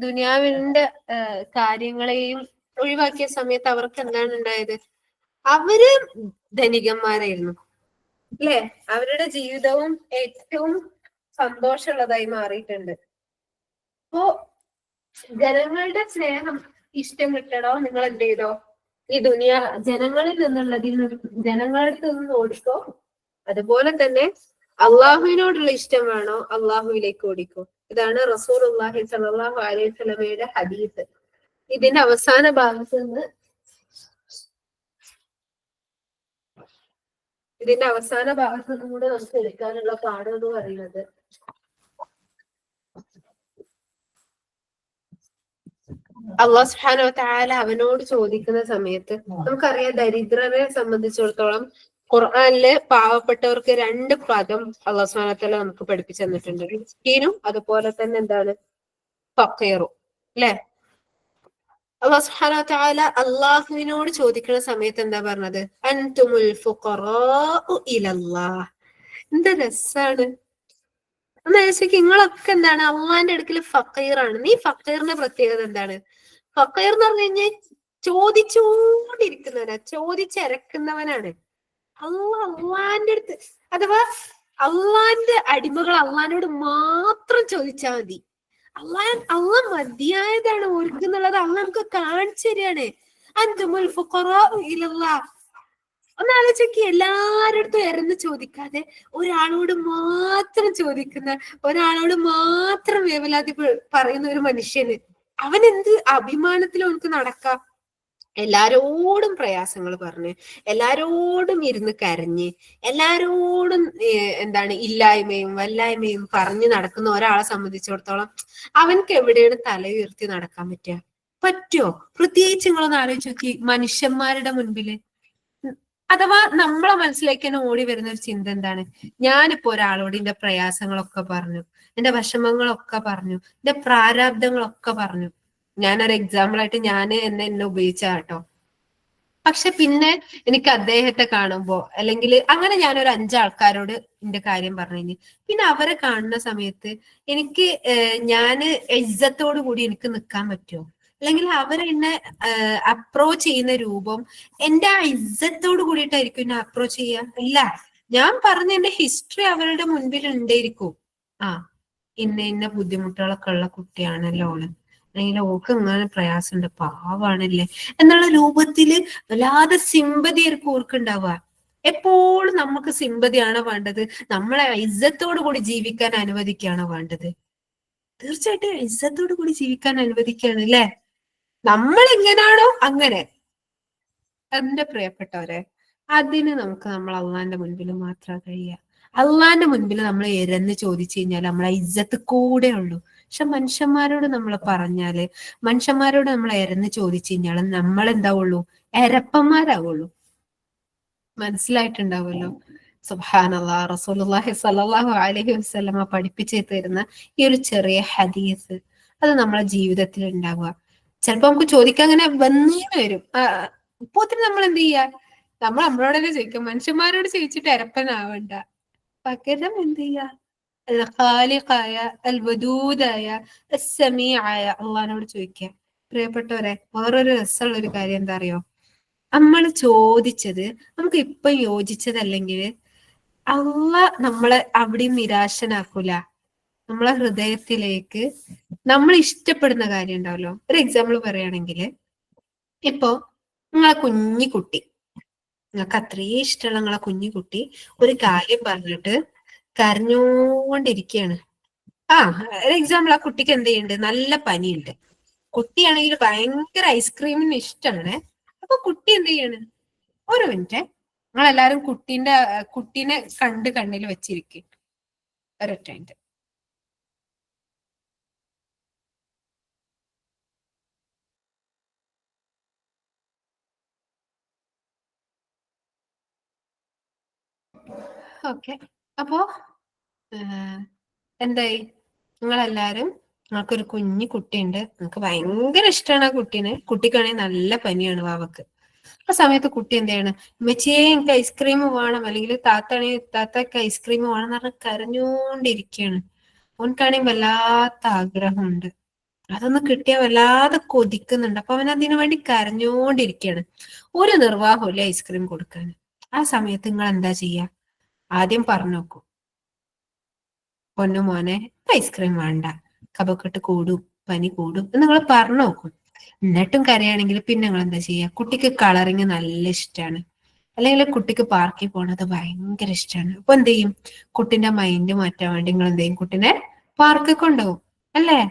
ദുനിയാവിന്റെ കാര്യങ്ങളെയും ഒഴിവാക്കിയ സമയത്ത് അവർക്ക് എന്താണ് ഉണ്ടായത്, അവര് ധനികന്മാരായിരുന്നു, അല്ലെ? അവരുടെ ജീവിതവും ഏറ്റവും സന്തോഷമുള്ളതായി മാറിയിട്ടുണ്ട്. അപ്പോ ജനങ്ങളുടെ സ്നേഹം ഇഷ്ടം കിട്ടണോ, നിങ്ങൾ എന്ത് ചെയ്തോ, ഈ ജനങ്ങളിൽ ജനങ്ങളുടെ നിന്ന് ഓടിക്കോ. അതുപോലെ തന്നെ അള്ളാഹുവിനോടുള്ള ഇഷ്ടം വേണോ, അള്ളാഹുവിലേക്ക് ഓടിക്കോ. ഇതാണ് റസൂലുള്ളാഹി സ്വല്ലല്ലാഹു അലൈഹി വസല്ലമയുടെ ഹദീസ്. ഇതിന്റെ അവസാന ഭാഗത്ത് നിന്ന് കൂടെ നമുക്ക് എടുക്കാനുള്ള പാഠം എന്ന് പറയുന്നത്, അല്ലാഹു സുബ്ഹാനഹു വ തആല അവനോട് ചോദിക്കുന്ന സമയത്ത്, നമുക്കറിയാം ദരിദ്രരെ സംബന്ധിച്ചിടത്തോളം ഖുർആനിലെ പാവപ്പെട്ടവർക്ക് രണ്ട് പദം അല്ലാഹു സുബ്ഹാനഹു വ തആല നമുക്ക് പഠിപ്പിച്ചു തന്നിട്ടുണ്ട്, മിസ്കീനും അതുപോലെ തന്നെ എന്താണ്, ഫഖീറും, അല്ലെ? അല്ലാഹു സുബ്ഹാനഹു വ തആല അള്ളാഹുവിനോട് ചോദിക്കുന്ന സമയത്ത് എന്താ പറഞ്ഞത്, അൻതുമുൽ ഫുഖറാഉ ഇലല്ലാഹ്. എന്ത് രസാണ് ഒന്ന് ആലോചിക്ക്, നിങ്ങളൊക്കെ എന്താണ്, അള്ളാന്റെ അടുക്കൽ ഫക്കീറാണ്. നീ ഫക്കീറിന്റെ പ്രത്യേകത എന്താണ്? ഫക്കീർ എന്ന് പറഞ്ഞു കഴിഞ്ഞാൽ ചോദിച്ചുകൊണ്ടിരിക്കുന്നവനാ, ചോദിച്ചരക്കുന്നവനാണ്. അള്ളാന്റെ അടുത്ത്, അഥവാ അള്ളാന്റെ അടിമകൾ അള്ളാനോട് മാത്രം ചോദിച്ചാൽ മതി. അള്ള മതിയായതാണ് ഓർക്ക് എന്നുള്ളത് അള്ള നമുക്ക് കാണിച്ചു തരികയാണ്. അൻതുമുൽ ഫുഖറാഉ ഇലല്ലാഹ്. ഒന്ന് ആലോചിക്ക്, എല്ലാവരുടെ അടുത്തും ഇറന്ന് ചോദിക്കാതെ ഒരാളോട് മാത്രം ചോദിക്കുന്ന, ഒരാളോട് മാത്രം വേവലാതി പറയുന്ന ഒരു മനുഷ്യന് അവൻ എന്ത് അഭിമാനത്തിൽ അവർക്ക് നടക്കാം. എല്ലാരോടും പ്രയാസങ്ങൾ പറഞ്ഞ്, എല്ലാരോടും ഇരുന്ന് കരഞ്ഞ്, എല്ലാരോടും എന്താണ് ഇല്ലായ്മയും വല്ലായ്മയും പറഞ്ഞു നടക്കുന്ന ഒരാളെ സംബന്ധിച്ചിടത്തോളം അവൻക്ക് എവിടെയാണ് തല ഉയർത്തി നടക്കാൻ പറ്റുമോ? പ്രത്യേകിച്ച് നിങ്ങളൊന്ന് ആലോചിച്ച് നോക്കി, മനുഷ്യന്മാരുടെ മുൻപില്. അഥവാ നമ്മളെ മനസ്സിലേക്ക് തന്നെ ഓടി വരുന്ന ഒരു ചിന്ത എന്താണ്? ഞാനിപ്പോ ഒരാളോട് എന്റെ പ്രയാസങ്ങളൊക്കെ പറഞ്ഞു, എന്റെ വിഷമങ്ങളൊക്കെ പറഞ്ഞു, എന്റെ പ്രാരാബ്ദങ്ങളൊക്കെ പറഞ്ഞു. ഞാനൊരു എക്സാമ്പിൾ ആയിട്ട് ഞാൻ എന്നെ ഉപയോഗിച്ചാട്ടോ. പക്ഷെ പിന്നെ എനിക്ക് അദ്ദേഹത്തെ കാണുമ്പോ, അല്ലെങ്കിൽ അങ്ങനെ ഞാനൊരു 5 ആൾക്കാരോട് എന്റെ കാര്യം പറഞ്ഞു കഴിഞ്ഞ് പിന്നെ അവരെ കാണുന്ന സമയത്ത് എനിക്ക് ഞാന് ഇജ്ജത്തോടു കൂടി എനിക്ക് നിൽക്കാൻ പറ്റുമോ? അല്ലെങ്കിൽ അവരെന്നെ അപ്രോച്ച് ചെയ്യുന്ന രൂപം എന്റെ ആ ഇജ്ജത്തോട് കൂടിയിട്ടായിരിക്കും എന്നെ അപ്രോച്ച് ചെയ്യുക? ഇല്ല, ഞാൻ പറഞ്ഞ എന്റെ ഹിസ്റ്ററി അവരുടെ മുൻപിൽ ഉണ്ടായിരിക്കും. ആ, ഇന്ന ബുദ്ധിമുട്ടുകളൊക്കെ ഉള്ള കുട്ടിയാണല്ലോ ഓള്, അല്ലെങ്കിൽ ഓക്ക് ഇങ്ങനെ പ്രയാസമുണ്ട്, പാവാണല്ലേ എന്നുള്ള രൂപത്തില് വല്ലാതെ സിമ്പതി ആയിരിക്കും ഓർക്കുണ്ടാവുക. എപ്പോഴും നമുക്ക് സിമ്പതിയാണോ വേണ്ടത്? നമ്മളെ ഇജ്ജത്തോടു കൂടി ജീവിക്കാൻ അനുവദിക്കുകയാണോ വേണ്ടത്? തീർച്ചയായിട്ടും ഇജ്ജത്തോടു കൂടി ജീവിക്കാൻ അനുവദിക്കുകയാണ് അല്ലെ? നമ്മൾ എങ്ങനാണോ അങ്ങനെ. എന്റെ പ്രിയപ്പെട്ടവരെ, അതിന് നമുക്ക് നമ്മൾ അള്ളാന്റെ മുൻപിൽ മാത്രം കഴിയുക. അള്ളാന്റെ മുൻപിൽ നമ്മൾ എരന്ന് ചോദിച്ചു കഴിഞ്ഞാൽ നമ്മളെ ഇജ്ജത്ത് കൂടെ ഉള്ളൂ. പക്ഷെ മനുഷ്യന്മാരോട് നമ്മൾ പറഞ്ഞാല്, മനുഷ്യന്മാരോട് നമ്മൾ എരന്ന് ചോദിച്ചു കഴിഞ്ഞാൽ നമ്മൾ എന്താവുള്ളൂ? എരപ്പന്മാരാവുള്ളൂ. മനസ്സിലായിട്ടുണ്ടാവുമല്ലോ. സുബ്ഹാനല്ലാഹ്, റസൂലുള്ളാഹി സ്വല്ലല്ലാഹു അലൈഹി വസല്ലമ പഠിപ്പിച്ചു തരുന്ന ഈ ഒരു ചെറിയ ഹദീസ്, അത് നമ്മളെ ജീവിതത്തിൽ ഉണ്ടാവുക. ചിലപ്പോ നമുക്ക് ചോദിക്കാൻ അങ്ങനെ വന്നേ വരും. ഇപ്പൊ നമ്മൾ എന്ത് ചെയ്യാ? നമ്മൾ നമ്മളോട് തന്നെ ചോദിക്കും. മനുഷ്യന്മാരോട് ചോദിച്ചിട്ട് എരപ്പനാവണ്ട, പകരം എന്ത് ചെയ്യാ? അൽ ഖാലിഖായ, അൽ വദൂദായ, അസ്സമീആയ അള്ളാഹിനോട് ചോദിക്കുക. പ്രിയപ്പെട്ടവരെ, വേറൊരു രസമുള്ള ഒരു കാര്യം എന്താ അറിയോ? നമ്മൾ ചോദിച്ചത് നമുക്ക് ഇപ്പൊ യോജിച്ചതല്ലെങ്കിൽ അള്ളാഹ് നമ്മളെ അവിടെയും നിരാശനാക്കൂല. നമ്മളെ ഹൃദയത്തിലേക്ക് നമ്മൾ ഇഷ്ടപ്പെടുന്ന കാര്യം ഉണ്ടാവല്ലോ. ഒരു എക്സാമ്പിൾ പറയുകയാണെങ്കിൽ, ഇപ്പോ നിങ്ങളെ കുഞ്ഞിക്കുട്ടി, നിങ്ങൾക്ക് അത്രയും ഇഷ്ടമുള്ള നിങ്ങളെ കുഞ്ഞിക്കുട്ടി ഒരു കാര്യം പറഞ്ഞിട്ട് കരഞ്ഞോണ്ടിരിക്കുകയാണ്. ഒരു എക്സാമ്പിൾ, ആ കുട്ടിക്ക് എന്ത് ചെയ്യുന്നുണ്ട്? നല്ല പനിയുണ്ട്. കുട്ടിയാണെങ്കിൽ ഭയങ്കര ഐസ്ക്രീമിന് ഇഷ്ടമാണ്. അപ്പൊ കുട്ടി എന്ത് ചെയ്യാണ്? ഒരു മിനിറ്റ്, നിങ്ങളെല്ലാരും കുട്ടീനെ കണ്ണിൽ വെച്ചിരിക്കും. ഒരൊറ്റ മിനിറ്റ്. ഓക്കെ, അപ്പോ എന്തായി? നിങ്ങളെല്ലാരും, നിങ്ങൾക്കൊരു കുഞ്ഞു കുട്ടിയുണ്ട്, നിങ്ങൾക്ക് ഭയങ്കര ഇഷ്ടമാണ് ആ കുട്ടീനെ. കുട്ടിക്കാണെങ്കിൽ നല്ല പനിയാണ്, വാവക്ക്. ആ സമയത്ത് കുട്ടി എന്ത് ചെയ്യാണ്? ഉമ്മച്ചിയെ എനിക്ക് ഐസ്ക്രീം വേണം, അല്ലെങ്കിൽ താത്തക്ക് ഐസ്ക്രീം വേണം എന്ന് പറഞ്ഞ് കരഞ്ഞോണ്ടിരിക്കുകയാണ്. അവൻക്കാണെങ്കിൽ വല്ലാത്ത ആഗ്രഹമുണ്ട്, അതൊന്ന് കിട്ടിയാൽ വല്ലാതെ കൊതിക്കുന്നുണ്ട്. അപ്പൊ അവൻ അതിനു വേണ്ടി കരഞ്ഞോണ്ടിരിക്കുകയാണ്. ഒരു നിർവാഹമില്ല ഐസ്ക്രീം കൊടുക്കാൻ. ആ സമയത്ത് നിങ്ങൾ എന്താ ചെയ്യാ? ആദ്യം പറഞ്ഞു നോക്കൂ, പൊന്നു മോനെ ഐസ്ക്രീം വേണ്ട, കഫക്കെട്ട് കൂടും, പനി കൂടും എന്ന് നിങ്ങൾ പറഞ്ഞു നോക്കും. എന്നിട്ടും കരയാണെങ്കിൽ പിന്നെ നിങ്ങൾ എന്താ ചെയ്യുക? കുട്ടിക്ക് കളറിങ് നല്ല ഇഷ്ടമാണ്, അല്ലെങ്കിൽ കുട്ടിക്ക് പാർക്കിൽ പോണത് ഭയങ്കര ഇഷ്ടമാണ്. അപ്പൊ എന്ത് ചെയ്യും? കുട്ടിന്റെ മൈൻഡ് മാറ്റാൻ വേണ്ടി നിങ്ങൾ എന്ത് ചെയ്യും? കുട്ടിനെ പാർക്കിൽ കൊണ്ടുപോകും അല്ലേ?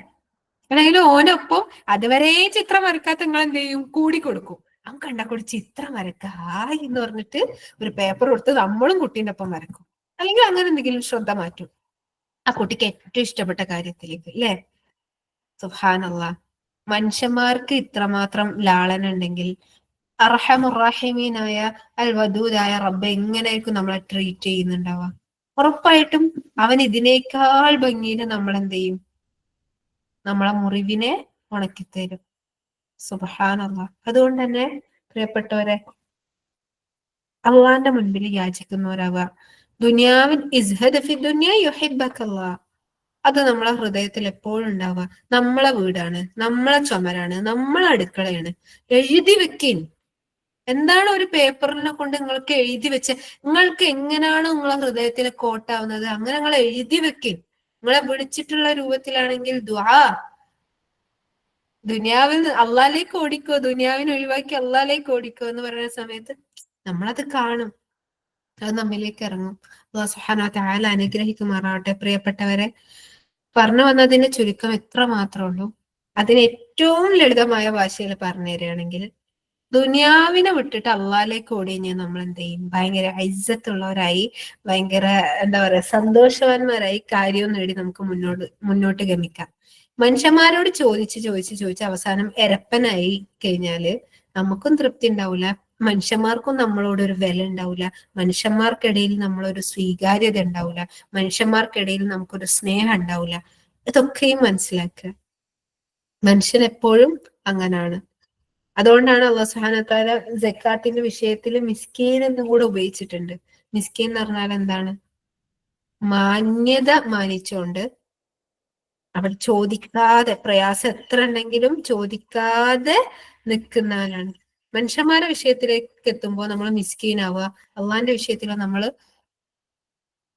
അല്ലെങ്കിൽ ഓനൊപ്പം അതുവരെ ചിത്രം വരക്കാത്ത നിങ്ങൾ എന്ത് ചെയ്യും? കൂടി കൊടുക്കും. അവൻ കണ്ടാ കൂടി ചിത്രം വരക്കായി എന്ന് പറഞ്ഞിട്ട് ഒരു പേപ്പർ കൊടുത്ത് നമ്മളും കുട്ടീൻ്റെ ഒപ്പം വരക്കും. അല്ലെങ്കിൽ അങ്ങനെ എന്തെങ്കിലും ശ്രദ്ധ മാറ്റും ആ കുട്ടിക്ക് ഏറ്റവും ഇഷ്ടപ്പെട്ട കാര്യത്തിലേക്ക്, അല്ലേ? സുബ്ഹാനല്ലാഹ്, മനുഷ്യന്മാർക്ക് ഇത്രമാത്രം ലാളന ഉണ്ടെങ്കിൽ അർഹമുറാഹിമീനായ അൽ വദൂദായ റബ്ബ് എങ്ങനെയായിരിക്കും നമ്മളെ ട്രീറ്റ് ചെയ്യുന്നുണ്ടാവുക? ഉറപ്പായിട്ടും അവൻ ഇതിനേക്കാൾ ഭംഗിയിൽ നമ്മൾ എന്ത് ചെയ്യും? നമ്മളെ മുറിവിനെ ഉണക്കിത്തരും. സുബ്ഹാനല്ലാഹ്. അതുകൊണ്ട് തന്നെ പ്രിയപ്പെട്ടവരെ, അള്ളാന്റെ മുൻപിൽ യാചിക്കുന്നവരാവുക. ദുനിയാവിൽ ഇസ്ഹദ് ഫി ദുനിയ യുഹിബ്ബകല്ലാഹ്. അത് നമ്മളെ ഹൃദയത്തിൽ എപ്പോഴും ഉണ്ടാവുക. നമ്മളെ വീടാണ്, നമ്മളെ ചുമരാണ്, നമ്മളെ അടുക്കളയാണ്. എഴുതി വെക്കിൻ. എന്താണ് ഒരു പേപ്പറിനെ കൊണ്ട് നിങ്ങൾക്ക് എഴുതി വെച്ച്, നിങ്ങൾക്ക് എങ്ങനെയാണോ നിങ്ങളെ ഹൃദയത്തിൽ കോട്ടാവുന്നത് അങ്ങനെ നിങ്ങൾ എഴുതി വെക്കിൻ. നിങ്ങളെ വിളിച്ചിട്ടുള്ള രൂപത്തിലാണെങ്കിൽ ദുആ, ദുനിയാവിൽ അള്ളാലേക്ക് ഓടിക്കോ, ദുനിയാവിനെ ഒഴിവാക്കി അള്ളാലേക്ക് ഓടിക്കോ എന്ന് പറയുന്ന സമയത്ത് നമ്മളത് കാണും, അത് നമ്മിലേക്ക് ഇറങ്ങും. അല്ലാഹു സുബ്ഹാനഹു വ തആല അനുഗ്രഹിക്കുമാറാവട്ടെ. പ്രിയപ്പെട്ടവരെ, പറഞ്ഞു വന്നതിന്റെ ചുരുക്കം എത്ര മാത്രമേ ഉള്ളൂ. അതിന് ഏറ്റവും ലളിതമായ ഭാഷയിൽ പറഞ്ഞു തരികയാണെങ്കിൽ, ദുനിയാവിനെ വിട്ടിട്ട് അള്ളാലേക്ക് ഓടിക്കഴിഞ്ഞാൽ നമ്മൾ എന്ത് ചെയ്യും? ഭയങ്കര ഇസ്സത്തുള്ളവരായി, ഭയങ്കര എന്താ പറയാ, സന്തോഷവാന്മാരായി കാര്യവും നേടി നമുക്ക് മുന്നോട്ട് ഗമിക്കാം. മനുഷ്യന്മാരോട് ചോദിച്ച് അവസാനം എരപ്പനായി കഴിഞ്ഞാല് നമുക്കും തൃപ്തി ഉണ്ടാവില്ല, മനുഷ്യന്മാർക്കും നമ്മളോട് ഒരു വില ഉണ്ടാവില്ല, മനുഷ്യന്മാർക്കിടയിൽ നമ്മളൊരു സ്വീകാര്യത ഉണ്ടാവില്ല, മനുഷ്യന്മാർക്കിടയിൽ നമുക്കൊരു സ്നേഹം ഉണ്ടാവില്ല. ഇതൊക്കെയും മനസ്സിലാക്കുക. മനുഷ്യൻ എപ്പോഴും അങ്ങനാണ്. അതുകൊണ്ടാണ് അല്ലാഹു സുബ്ഹാനഹു വ തആല സക്കാത്തിന്റെ വിഷയത്തിൽ മിസ്കീൻ എന്നും കൂടെ ഉപയോഗിച്ചിട്ടുണ്ട്. മിസ്കീൻ എന്ന് പറഞ്ഞാൽ എന്താണ്? മാന്യത മാനിച്ചുകൊണ്ട്, അവിടെ ചോദിക്കാതെ, പ്രയാസം എത്ര ഉണ്ടെങ്കിലും ചോദിക്കാതെ നിൽക്കുന്നവനാണ്. മനുഷ്യന്മാരുടെ വിഷയത്തിലേക്ക് എത്തുമ്പോൾ നമ്മൾ മിസ്കീനാവുക, അള്ളാന്റെ വിഷയത്തിൽ നമ്മൾ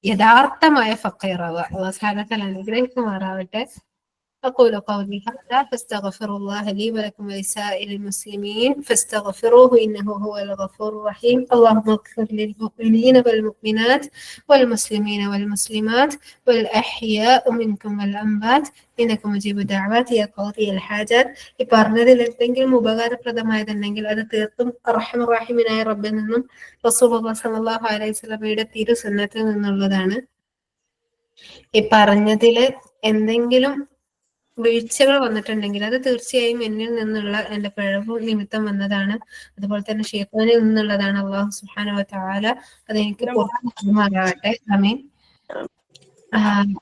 യഥാർത്ഥമായ ഫക്കീറാവുക. അല്ലാഹു സുബ്ഹാനഹു വ തആല അനുഗ്രഹിക്കുമാറാവട്ടെ. أقول قولي هذا فاستغفر الله لي ولكم ولسائر المسلمين فاستغفروه إنه هو الغفور الرحيم. اللهم اغفر للمؤمنين والمؤمنات والمسلمين والمسلمات والأحياء منكم والأموات إنك مجيب الدعوات يا قاضي الحاجات. ഈ പറഞ്ഞതിൽ എന്തെങ്കിലും ഉപകാരപ്രദമായതുണ്ടെങ്കിൽ അത് തീർത്തും അർഹമർ റഹീമിനായ റബ്ബിൽ നിന്നും റസൂലുള്ളാഹി സ്വല്ലല്ലാഹു അലൈഹി വസല്ലമയുടെ തിരു സുന്നത്തിൽ നിന്നുള്ളതാണ്. ഈ പറഞ്ഞതില് എന്തെങ്കിലും വീഴ്ചകൾ വന്നിട്ടുണ്ടെങ്കിൽ അത് തീർച്ചയായും എന്നിൽ നിന്നുള്ള എന്റെ പിഴവ് നിമിത്തം വന്നതാണ്. അതുപോലെ തന്നെ ശൈത്താനിൽ നിന്നുള്ളതാണ്. അല്ലാഹു സുബ്ഹാനഹു വ തആല അതെനിക്ക് പുറത്തുമാറാവട്ടെ. ആമീൻ.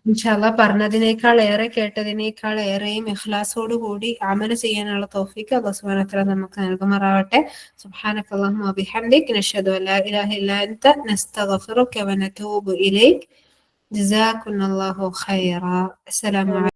ഇൻഷാ അല്ലാഹ് പറഞ്ഞതിനേക്കാൾ ഏറെ കേട്ടതിനേക്കാൾ ഏറെയും ഇഖ്ലാസോട് കൂടി അമൽ ചെയ്യാനുള്ള തൗഫീഖ് അല്ലാഹു സുബ്ഹാനഹു വ തആല നമുക്ക് നൽകുമാറാവട്ടെ. സുബ്ഹാനക അല്ലാഹുമ്മ വബിഹംദിക നശ്ഹദു അൻ ലാ ഇലാഹ ഇല്ലാ അൻത നസ്തഗ്ഫിറുക വ നതൂബു ഇലൈക്. ജസാകുമുല്ലാഹു ഖൈറ. അസ്സലാമു